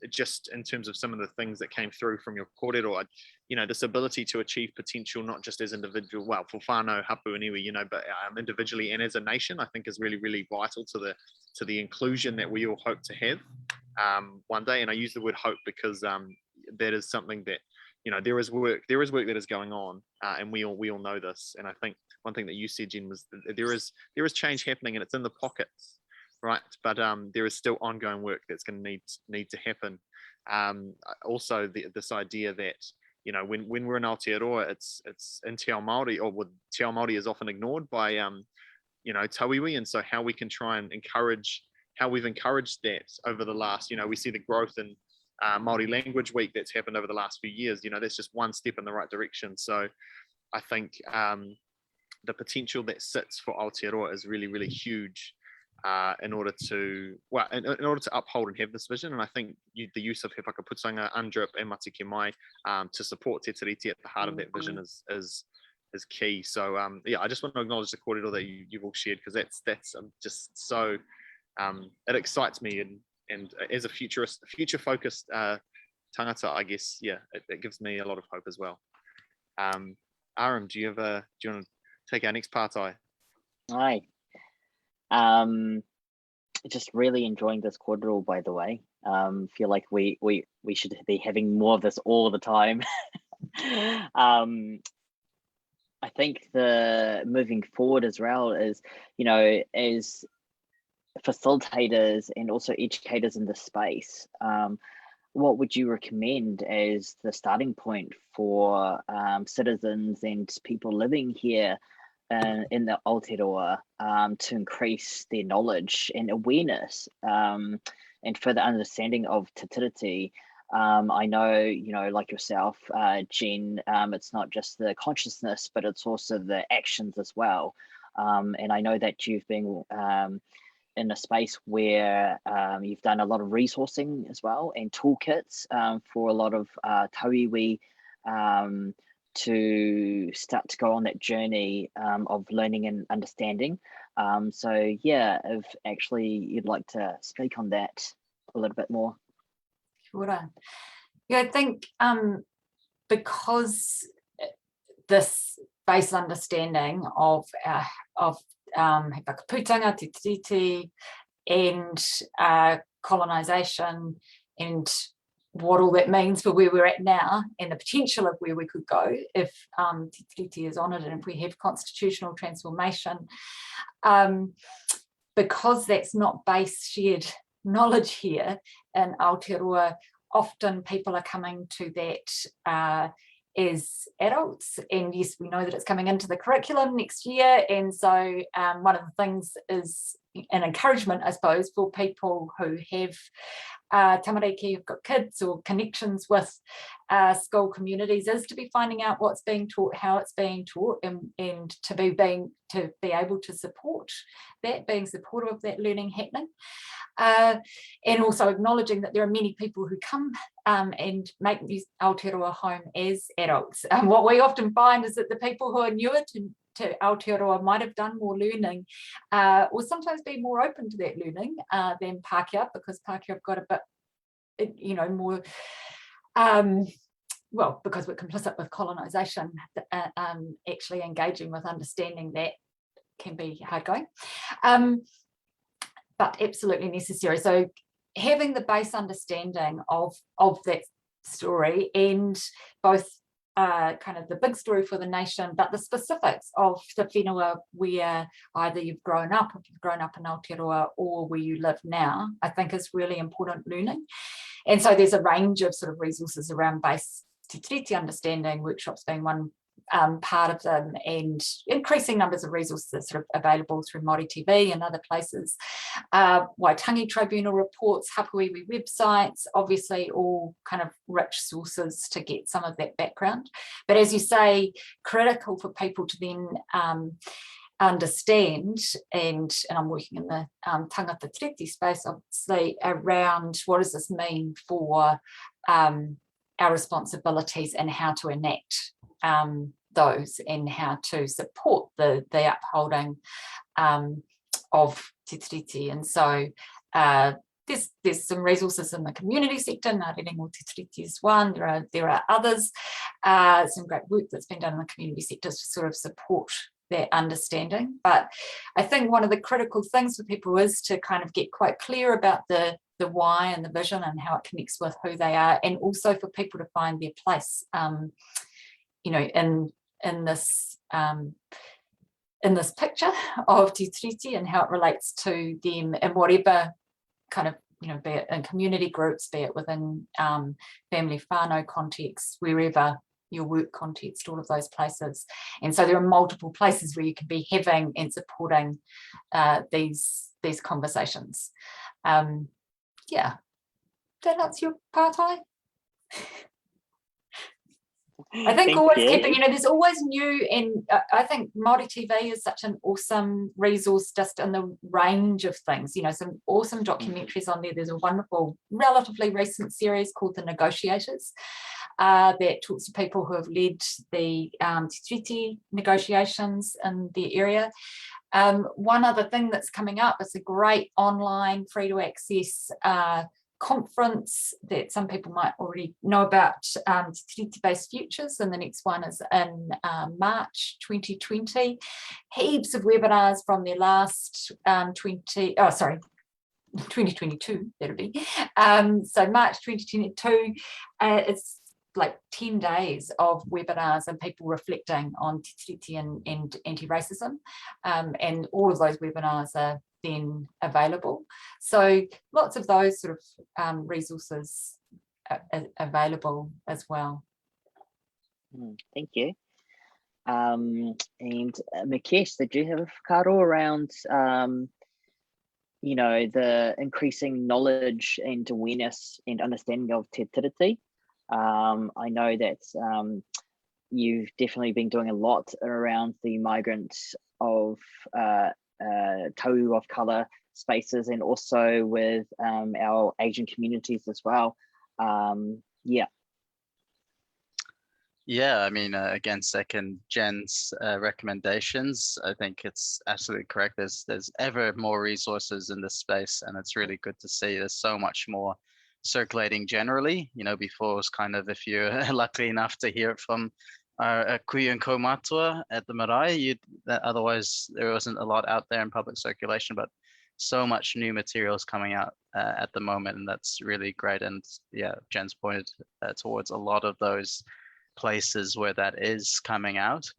just in terms of some of the things that came through from your kōrero, you know, this ability to achieve potential, not just as individual, well, for whānau, hapu and iwi, you know, but individually and as a nation, I think is really, really vital to the inclusion that we all hope to have one day. And I use the word hope because that is something that, you know, there is work that is going on, and we all know this. And I think one thing that you said, Jen, was that there is change happening, and it's in the pockets, right? But there is still ongoing work that's going to need to happen. Also, this idea that, you know, when we're in Aotearoa, it's in Te Ao Māori, or Te Ao Māori is often ignored by you know, tauiwi, and so how we can try and how we've encouraged that over the last, you know, we see the growth in Māori Language Week that's happened over the last few years. You know, that's just one step in the right direction. So I think the potential that sits for Aotearoa is really, really huge in order to uphold and have this vision. And I think the use of He Whakaputanga, UNDRIP and Matike Mai to support Te Tiriti at the heart of that vision is key. So yeah, I just want to acknowledge the kōrero that you've all shared, because that's just so it excites me, and as a future focused tangata, I guess, yeah, it gives me a lot of hope as well. Aram, do you want to take our next partai? Aye. Just really enjoying this kōrero, by the way. Feel like we should be having more of this all the time. I think the moving forward as well is, you know, as facilitators and also educators in this space, what would you recommend as the starting point for citizens and people living here in the Aotearoa to increase their knowledge and awareness and further understanding of Te Tiriti? I know, you know, like yourself, Jen, it's not just the consciousness, but it's also the actions as well. And I know that you've been in a space where you've done a lot of resourcing as well, and toolkits for a lot of tauiwi to start to go on that journey of learning and understanding. So yeah, if actually you'd like to speak on that a little bit more. Sure. Yeah, I think because this base understanding of He Whakaputanga, Te Tiriti, and colonisation, and what all that means for where we're at now, and the potential of where we could go if Te Tiriti is honoured and if we have constitutional transformation. Because that's not base shared knowledge here in Aotearoa, often people are coming to that as adults, and yes, we know that it's coming into the curriculum next year, and so one of the things is an encouragement, I suppose, for people who have tamariki, who've got kids or connections with school communities, is to be finding out what's being taught, how it's being taught, and to be able to support that, being supportive of that learning happening. And also acknowledging that there are many people who come and make Aotearoa home as adults. What we often find is that the people who are newer to Aotearoa might have done more learning, or sometimes be more open to that learning than Pākehā, because Pākehā have got a bit, you know, more, well, because we're complicit with colonisation, actually engaging with understanding that can be hard going. But absolutely necessary. So having the base understanding of that story, and both kind of the big story for the nation, but the specifics of the whenua where either you've grown up, if you've grown up in Aotearoa, or where you live now, I think is really important learning. And so there's a range of sort of resources around base Te Tiriti understanding, workshops being one part of them, and increasing numbers of resources sort of available through Māori TV and other places. Waitangi tribunal reports, hapuiwi websites, obviously all kind of rich sources to get some of that background. But as you say, critical for people to then understand, and I'm working in the Tangata Tiriti space, obviously, around what does this mean for our responsibilities and how to enact those, and how to support the upholding of Te Tiriti. And so there's some resources in the community sector. Ngā Rerengo Te Tiriti is one. There are others. Some great work that's been done in the community sector to sort of support that understanding. But I think one of the critical things for people is to kind of get quite clear about the why and the vision and how it connects with who they are, and also for people to find their place, you know, in this picture of Te Tiriti and how it relates to them in whatever kind of, you know, be it in community groups, be it within family whānau context, wherever your work context, all of those places. And so there are multiple places where you can be having and supporting these conversations. Yeah, that answer your partai. I think always keeping, you know, there's always new, and I think Māori TV is such an awesome resource just in the range of things, you know, some awesome documentaries on there. There's a wonderful, relatively recent series called The Negotiators that talks to people who have led the Te Tiriti negotiations in the area. One other thing that's coming up is a great online free to access conference that some people might already know about, Te Tiriti-based futures, and the next one is in March 2020. Heaps of webinars from their last 2022, that'll be. So March 2022, it's like 10 days of webinars and people reflecting on Te Tiriti and anti-racism, and all of those webinars are then available. So lots of those sort of resources are available as well. Thank you. And Mikesh, did you have a whakaaro around you know, the increasing knowledge and awareness and understanding of Te Tiriti? I know that you've definitely been doing a lot around the migrants of tau of colour spaces, and also with our Asian communities as well. Yeah, I mean, again, second Jen's recommendations. I think it's absolutely correct. There's ever more resources in this space, and it's really good to see there's so much more circulating generally. You know, before it was kind of, if you're lucky enough to hear it from our kuia and kaumatua at the marae, otherwise there wasn't a lot out there in public circulation, but so much new materials coming out at the moment, and that's really great. And yeah, Jen's pointed towards a lot of those places where that is coming out.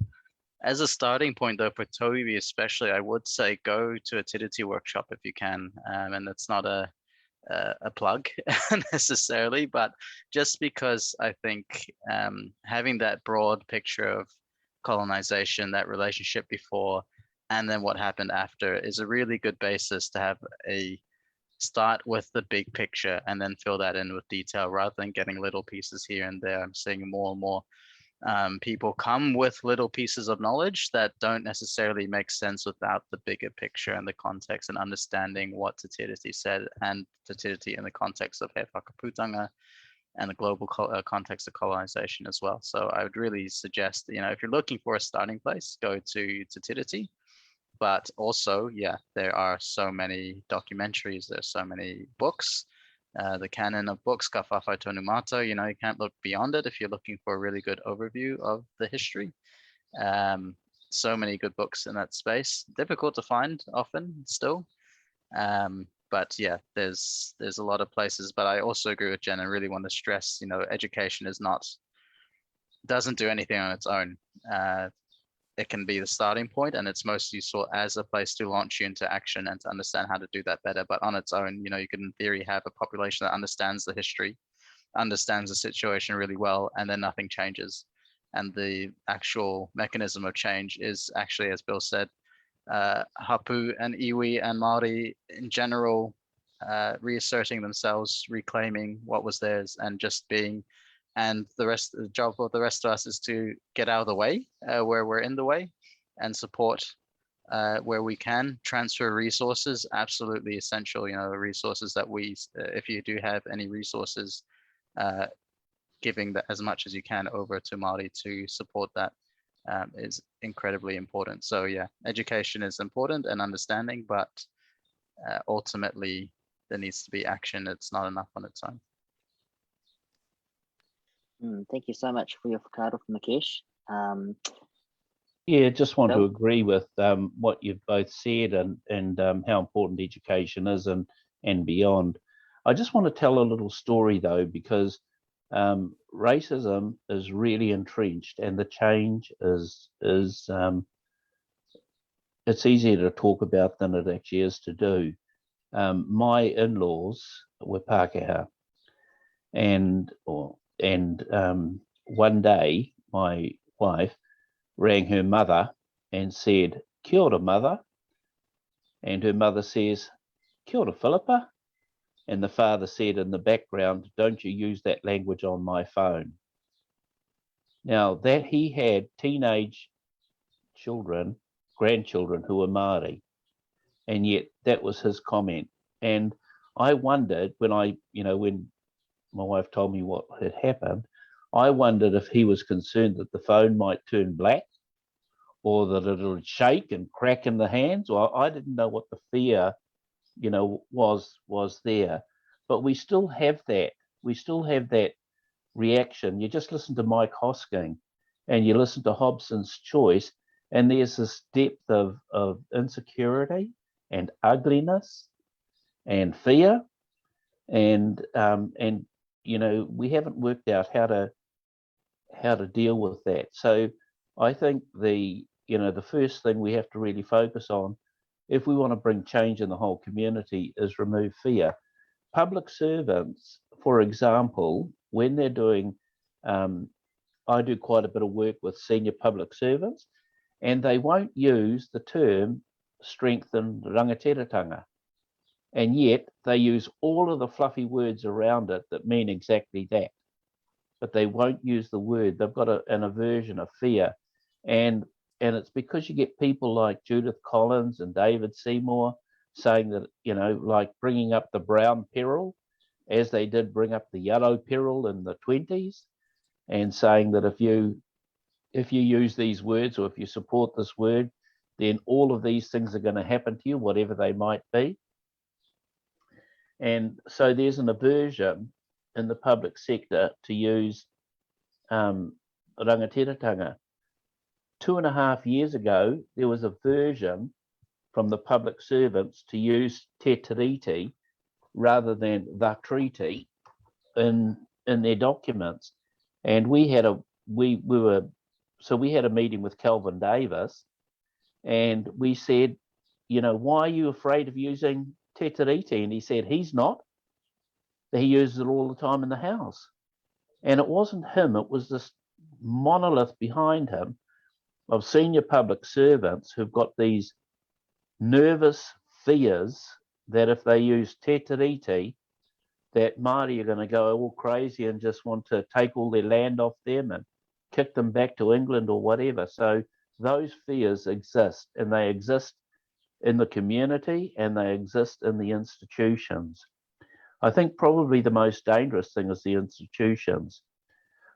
As a starting point though, for Toiwi especially, I would say go to a Tiriti workshop if you can, and it's not a plug necessarily, but just because I think having that broad picture of colonization, that relationship before and then what happened after, is a really good basis to have a start with the big picture and then fill that in with detail rather than getting little pieces here and there. I'm seeing more and more people come with little pieces of knowledge that don't necessarily make sense without the bigger picture and the context and understanding what Te Tiriti said, and Te Tiriti in the context of he whakaputanga and the global context of colonization as well. So I would really suggest, you know, if you're looking for a starting place, go to Te Tiriti. But also, yeah, there are so many documentaries, there's so many books. The canon of books, ka whawhai tonu mātou, you know, you can't look beyond it if you're looking for a really good overview of the history. So many good books in that space. Difficult to find often still. But yeah, there's a lot of places. But I also agree with Jen and really want to stress, you know, education doesn't do anything on its own. It can be the starting point, and it's most useful as a place to launch you into action and to understand how to do that better. But on its own, you know, you could in theory have a population that understands the history, understands the situation really well, and then nothing changes. And the actual mechanism of change is actually, as Bill said, hapu and iwi and Māori in general reasserting themselves, reclaiming what was theirs, and just being. And the job of the rest of us is to get out of the way where we're in the way, and support where we can. Transfer resources, absolutely essential. You know, the resources that if you do have any resources, giving as much as you can over to Māori to support that is incredibly important. So yeah, education is important and understanding, but ultimately there needs to be action. It's not enough on its own. Thank you so much for your whakaaro, Mikesh. Yeah, just want to Phil? agree with what you've both said and how important education is and beyond. I just want to tell a little story though, because racism is really entrenched, and the change is it's easier to talk about than it actually is to do. My in-laws were Pākehā, and one day my wife rang her mother and said, "Kia ora, mother," and her mother says, "Kia ora, Philippa," and the father said in the background, "Don't you use that language on my phone." Now that he had teenage children, grandchildren who were Māori, and yet that was his comment. And I wondered when my wife told me what had happened, I wondered if he was concerned that the phone might turn black or that it would shake and crack in the hands. Or I didn't know what the fear, was there. But we still have that. We still have that reaction. You just listen to Mike Hosking and you listen to Hobson's Choice, and there's this depth of insecurity and ugliness and fear, and we haven't worked out how to deal with that. So I think the first thing we have to really focus on, if we want to bring change in the whole community, is remove fear. Public servants, for example, when they're doing, I do quite a bit of work with senior public servants, and they won't use the term strengthen rangatiratanga. And yet they use all of the fluffy words around it that mean exactly that. But they won't use the word. They've got an aversion, a fear. And it's because you get people like Judith Collins and David Seymour saying that, like bringing up the brown peril, as they did bring up the yellow peril in the 20s, and saying that if you use these words or if you support this word, then all of these things are going to happen to you, whatever they might be. And so there's an aversion in the public sector to use rangatiratanga. 2.5 years ago, there was aversion from the public servants to use Te Tiriti rather than the treaty in their documents. And we had a meeting with Kelvin Davis, and we said, why are you afraid of using Te Tiriti? And he said he's not. He uses it all the time in the house. And it wasn't him, it was this monolith behind him of senior public servants who've got these nervous fears that if they use Te Tiriti, that Māori are going to go all crazy and just want to take all their land off them and kick them back to England or whatever. So those fears exist, and they exist in the community and they exist in the institutions. I think probably the most dangerous thing is the institutions.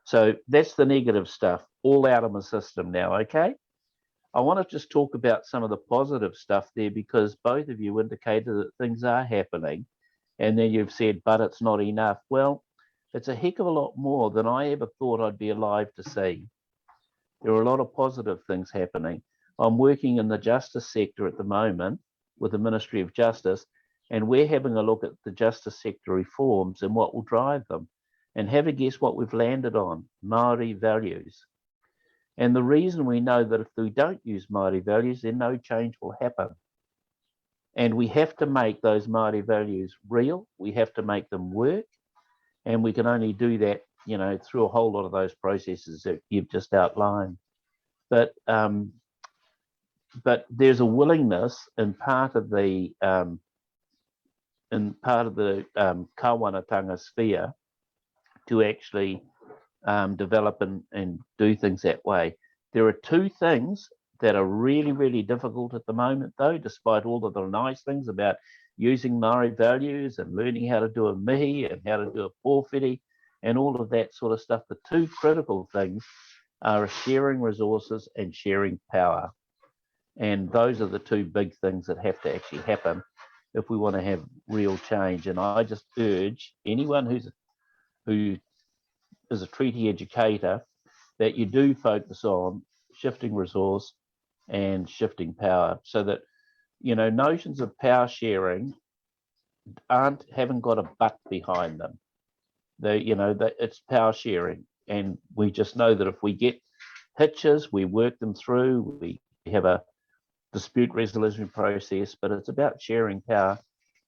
So that's the negative stuff, all out of my system now, okay? I want to just talk about some of the positive stuff there, because both of you indicated that things are happening, and then you've said, but it's not enough. Well, it's a heck of a lot more than I ever thought I'd be alive to see. There are a lot of positive things happening. I'm working in the justice sector at the moment with the Ministry of Justice, and we're having a look at the justice sector reforms and what will drive them. And have a guess what we've landed on: Māori values. And the reason we know that if we don't use Māori values, then no change will happen. And we have to make those Māori values real. We have to make them work. And we can only do that, through a whole lot of those processes that you've just outlined. But there's a willingness in part of the kawanatanga sphere to actually develop and do things that way. There are two things that are really, really difficult at the moment, though, despite all of the nice things about using Māori values and learning how to do a mihi and how to do a pōwhiri. and all of that sort of stuff. The two critical things are sharing resources and sharing power. And those are the two big things that have to actually happen if we want to have real change. And I just urge anyone who is a treaty educator that you do focus on shifting resource and shifting power, so that, you know, notions of power sharing haven't got a buck behind them. It's power sharing, and we just know that if we get hitches, we work them through, we have a dispute resolution process, but it's about sharing power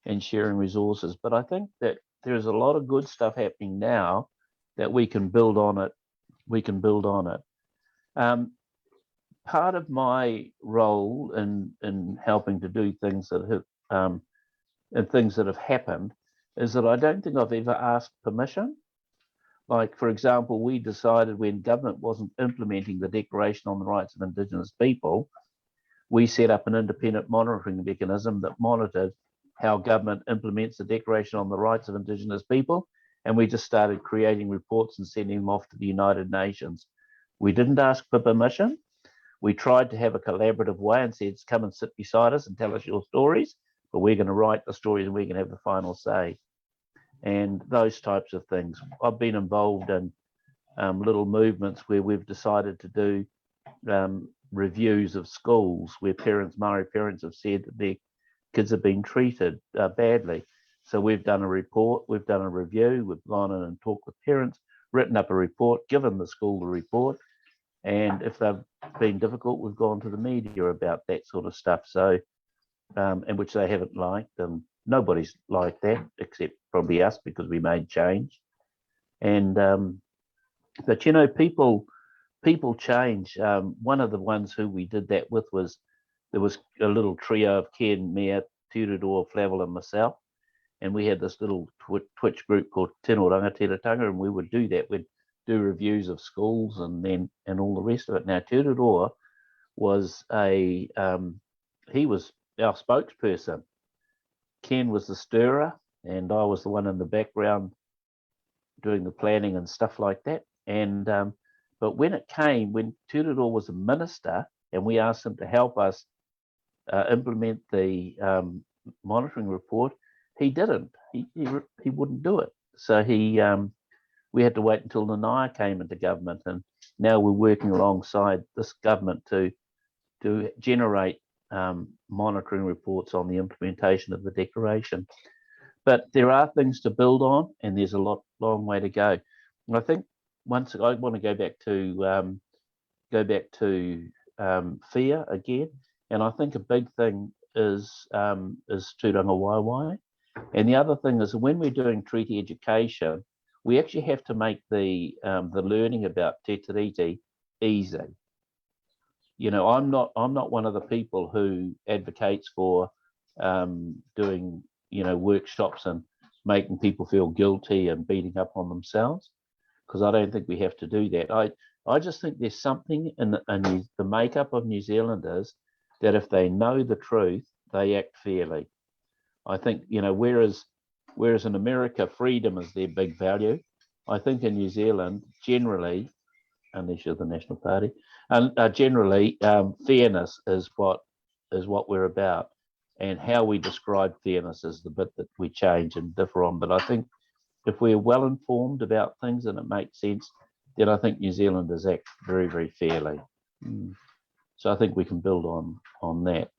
and sharing resources. But I think that there's a lot of good stuff happening now that we can build on it. Part of my role in helping to do things that have happened is that I don't think I've ever asked permission. Like, for example, we decided when government wasn't implementing the Declaration on the Rights of Indigenous People, we set up an independent monitoring mechanism that monitored how government implements the Declaration on the Rights of Indigenous People. And we just started creating reports and sending them off to the United Nations. We didn't ask for permission. We tried to have a collaborative way and said, come and sit beside us and tell us your stories, but we're going to write the stories and we can have the final say. And those types of things. I've been involved in little movements where we've decided to do reviews of schools where Maori parents have said that their kids have been treated badly. So we've done a report, we've done a review, we've gone in and talked with parents, written up a report, given the school the report. And if they've been difficult, we've gone to the media about that sort of stuff. So, and which they haven't liked, and nobody's liked that except probably us, because we made change. And but you know, people change. One of the ones who we did that with was, there was a little trio of Ken, Mea, Tiriti, Flavel, and myself, and we had this little Twitch group called Tino Rangatira, and we would do that. We'd do reviews of schools and all the rest of it. Now, Tiriti was he was our spokesperson. Ken was the stirrer, and I was the one in the background doing the planning and stuff like that. And but when Tiriti was a minister, and we asked him to help us implement the monitoring report, he didn't. He wouldn't do it. So we had to wait until the Naya came into government, and now we're working alongside this government to generate monitoring reports on the implementation of the declaration. But there are things to build on, and there's a long way to go. And I think once I want to go back to fear again, and I think a big thing is tūranga waiwai. And the other thing is, when we're doing treaty education, we actually have to make the learning about Te Tiriti easy. You know, I'm not one of the people who advocates for doing, you know, workshops and making people feel guilty and beating up on themselves, because I don't think we have to do that. I just think there's something in the makeup of New Zealanders that if they know the truth, they act fairly. I think, you know, whereas in America, freedom is their big value, I think in New Zealand, generally, unless you're the National Party, and generally, fairness is what we're about, and how we describe fairness is the bit that we change and differ on. But I think if we're well informed about things and it makes sense, then I think New Zealanders act very, very fairly. So I think we can build on that.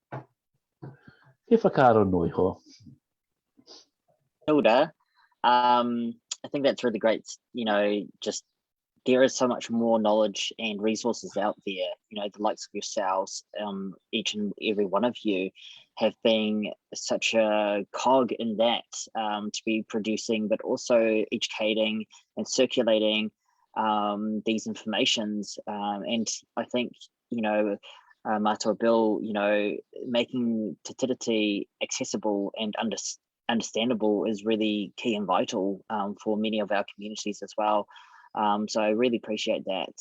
He whakaaro nui ho. Hilda, I think that's really great. You know, just there is so much more knowledge and resources out there. You know, the likes of yourselves, each and every one of you have been such a cog in that, to be producing, but also educating and circulating these informations. And I think, you know, Mātua Bill, you know, making Te Tiriti accessible and understandable is really key and vital for many of our communities as well. So I really appreciate that.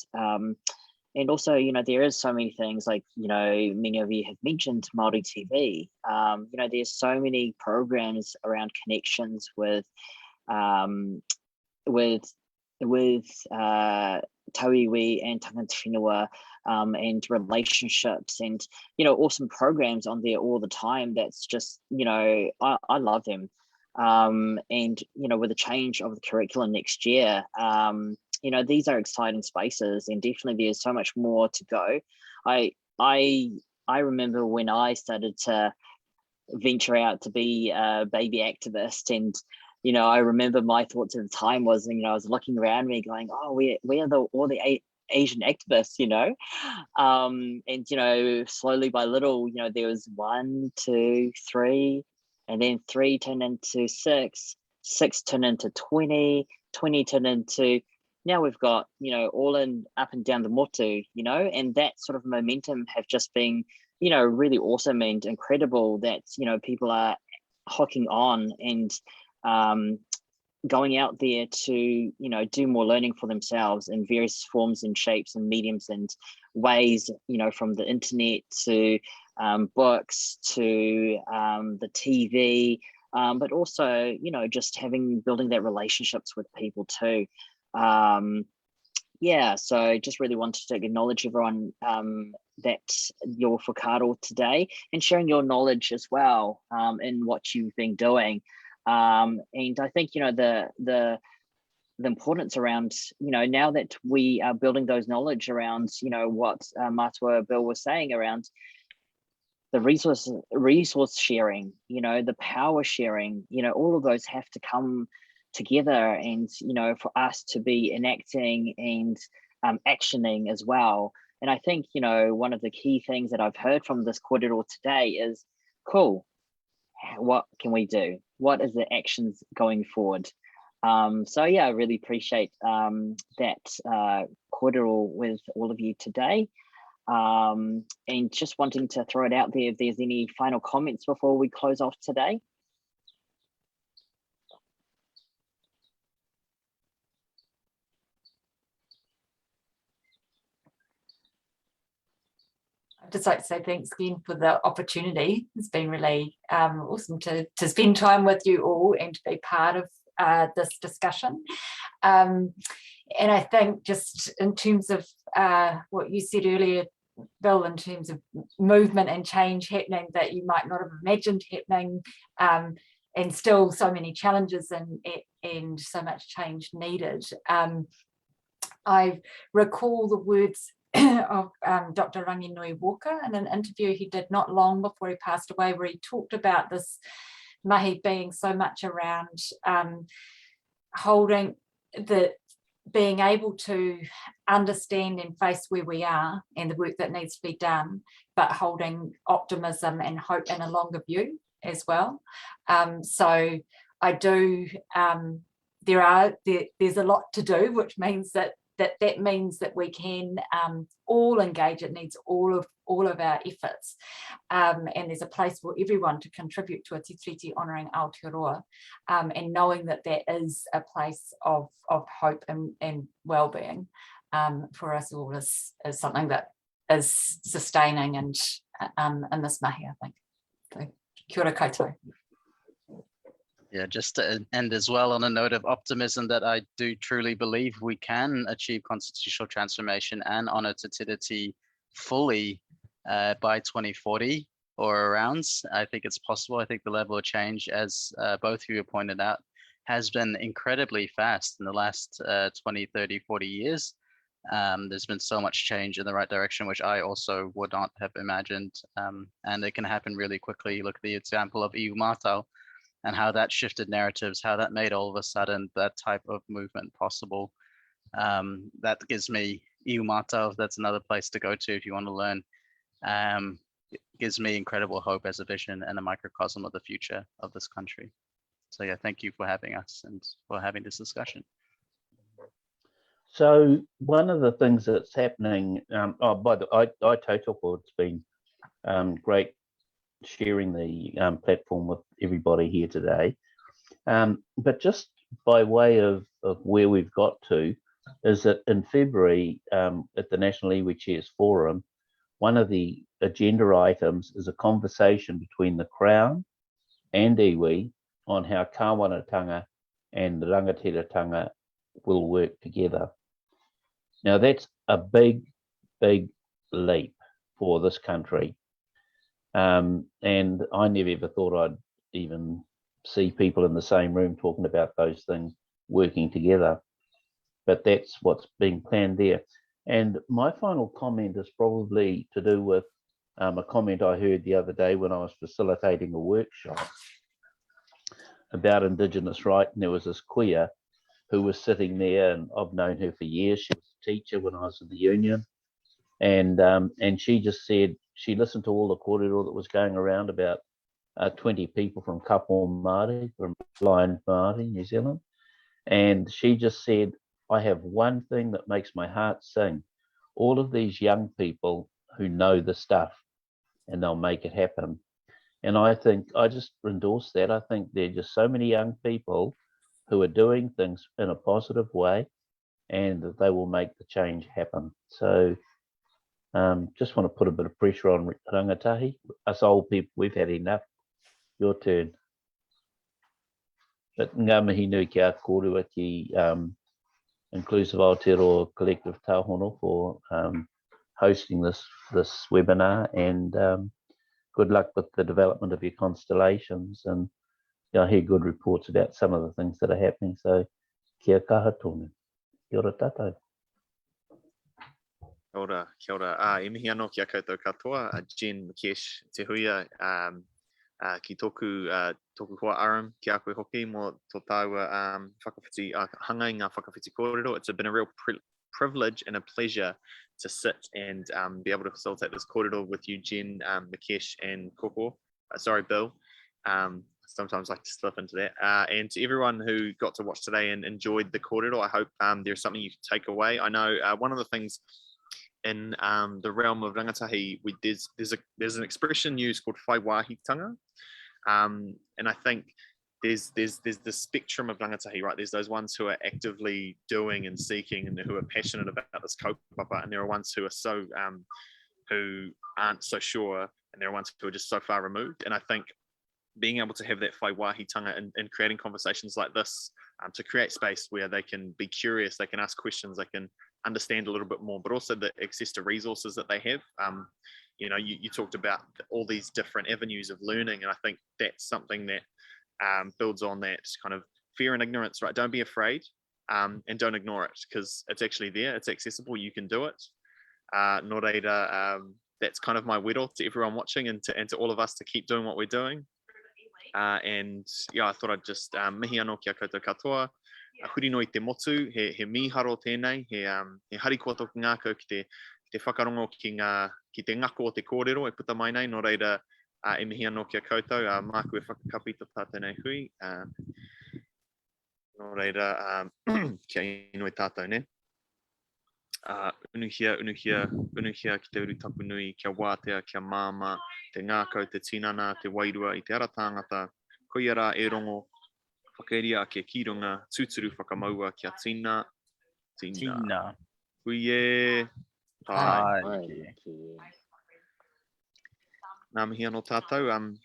And also, you know, there is so many things, like, you know, many of you have mentioned Māori TV. You know, there's so many programs around connections with with tauiwi and tangata whenua, and relationships, and awesome programs on there all the time. That's just I love them. And with the change of the curriculum next year, these are exciting spaces, and definitely there's so much more to go. I remember when I started to venture out to be a baby activist, and I remember my thoughts at the time was, I was looking around me going, oh, where are all the Asian activists, and slowly by little, there was 1, 2, 3, and then 3 turned into 6, 6 turned into 20, 20 turned into, now we've got, all in up and down the motu, and that sort of momentum have just been, really awesome and incredible that, people are hooking on and going out there to, do more learning for themselves in various forms and shapes and mediums and ways, from the internet to books to the TV, but also, just building that relationships with people too. So just really wanted to acknowledge everyone that your whakaaro today, and sharing your knowledge as well in what you've been doing. And I think, the importance around, now that we are building those knowledge around, what Matua Bill was saying around the resource sharing, the power sharing, all of those have to come together, and, for us to be enacting and actioning as well. And I think, one of the key things that I've heard from this kōrero today is, cool, what can we do? What is the actions going forward? So yeah, I really appreciate that kōrero with all of you today. And just wanting to throw it out there if there's any final comments before we close off today. Just like to say thanks again for the opportunity. It's been really awesome to spend time with you all and to be part of this discussion. And I think just in terms of what you said earlier, Bill, in terms of movement and change happening that you might not have imagined happening, and still so many challenges and so much change needed. I recall the words of Dr. Ranginui Walker in an interview he did not long before he passed away, where he talked about this mahi being so much around being able to understand and face where we are and the work that needs to be done, but holding optimism and hope in a longer view as well. So I do, there's a lot to do, which means that means that we can all engage. It needs all of our efforts, and there's a place for everyone to contribute to a Te Tiriti honouring Aotearoa, and knowing that that is a place of hope and well-being for us all is something that is sustaining and in this mahi, I think. So, kia ora koutou. Yeah, just to end as well on a note of optimism, that I do truly believe we can achieve constitutional transformation and honour Te Tiriti fully by 2040 or around. I think it's possible. I think the level of change, as both of you pointed out, has been incredibly fast in the last 20, 30, 40 years. There's been so much change in the right direction, which I also would not have imagined. And it can happen really quickly. Look at the example of Iu Mātau, and how that shifted narratives, how that made all of a sudden that type of movement possible. That gives me Iu Mātau, that's another place to go to if you want to learn. It gives me incredible hope as a vision and a microcosm of the future of this country. So yeah, thank you for having us and for having this discussion. So one of the things that's happening, by the way, Tautoko, it's been great sharing the platform with everybody here today. But just by way of where we've got to, is that in February at the National Iwi Chairs Forum, one of the agenda items is a conversation between the Crown and iwi on how kāwanatanga and the rangatiratanga will work together. Now that's a big, big leap for this country. And I never ever thought I'd even see people in the same room talking about those things working together. But that's what's being planned there. And my final comment is probably to do with a comment I heard the other day when I was facilitating a workshop about Indigenous rights, and there was this queer who was sitting there, and I've known her for years. She was a teacher when I was in the union, and she just said she listened to all the kōrero that was going around about 20 people from Kapo Māori, from Blind Māori, New Zealand, and she just said, I have one thing that makes my heart sing. All of these young people who know the stuff, and they'll make it happen. And I think I just endorse that. I think there are just so many young people who are doing things in a positive way, and that they will make the change happen. So just want to put a bit of pressure on rangatahi. Us old people, we've had enough. Your turn. But ngā mihi nui ki a kōrua ki Inclusive Aotearoa Collective Tāhono for hosting this webinar, and good luck with the development of your constellations. And I hear good reports about some of the things that are happening. So kia kaha tonu. Kia ora tātou. Kia ora, kia ora. E mihi anō kia koutou katoa, Jen, Mikesh, te huia, ki toku hoa Aram, ki a koe hoki, mō tō tāua whakawhiti, hanga i ngā whakawhiti kōrero. It's been a real privilege and a pleasure to sit and be able to facilitate this kōrero with you, Jen, Mikesh, and Koko. Sorry, Bill. Sometimes I like to slip into that. And to everyone who got to watch today and enjoyed the kōrero, I hope there's something you can take away. I know one of the things in the realm of rangatahi, there's an expression used called whaiwahitanga, and I think there's the spectrum of rangatahi, right? There's those ones who are actively doing and seeking and who are passionate about this kaupapa, and there are ones who are so who aren't so sure, and there are ones who are just so far removed. And I think being able to have that whaiwahitanga and creating conversations like this to create space where they can be curious, they can ask questions, they can understand a little bit more, but also the access to resources that they have. You know, you talked about all these different avenues of learning, and I think that's something that builds on that kind of fear and ignorance, right? Don't be afraid, and don't ignore it, because it's actually there, it's accessible, you can do it. Nō reira, that's kind of my wero to everyone watching, and to all of us to keep doing what we're doing. And yeah, I thought I'd just mihi anō kia koutou katoa. Huri no I te motu, he miharo tēnei, he hari kua toku ngākau ki te whakarongo ki te ngako o te kōrero, e puta mai nei, nō reira e mihi anō kia koutou, māku e whakakapi tā tēnei hui. Nō reira, kia inoi tātou, ne? Unuhia ki te uru tapu nui, kia wātea, kia māma, te ngākau, te tinana, te wairua, I te ara tāngata, koiara e rongo, whakairia kia kirunga, tūturu whakamaua kia tina. Huie. Tai. Ngā mihi anō tātou.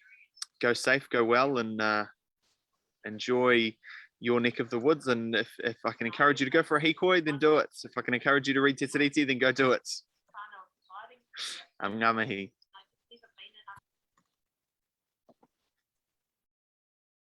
Go safe, go well, and enjoy your neck of the woods. And if I can encourage you to go for a hikoi, then do it. If I can encourage you to read Te Tiriti, then go do it. Ngā mihi.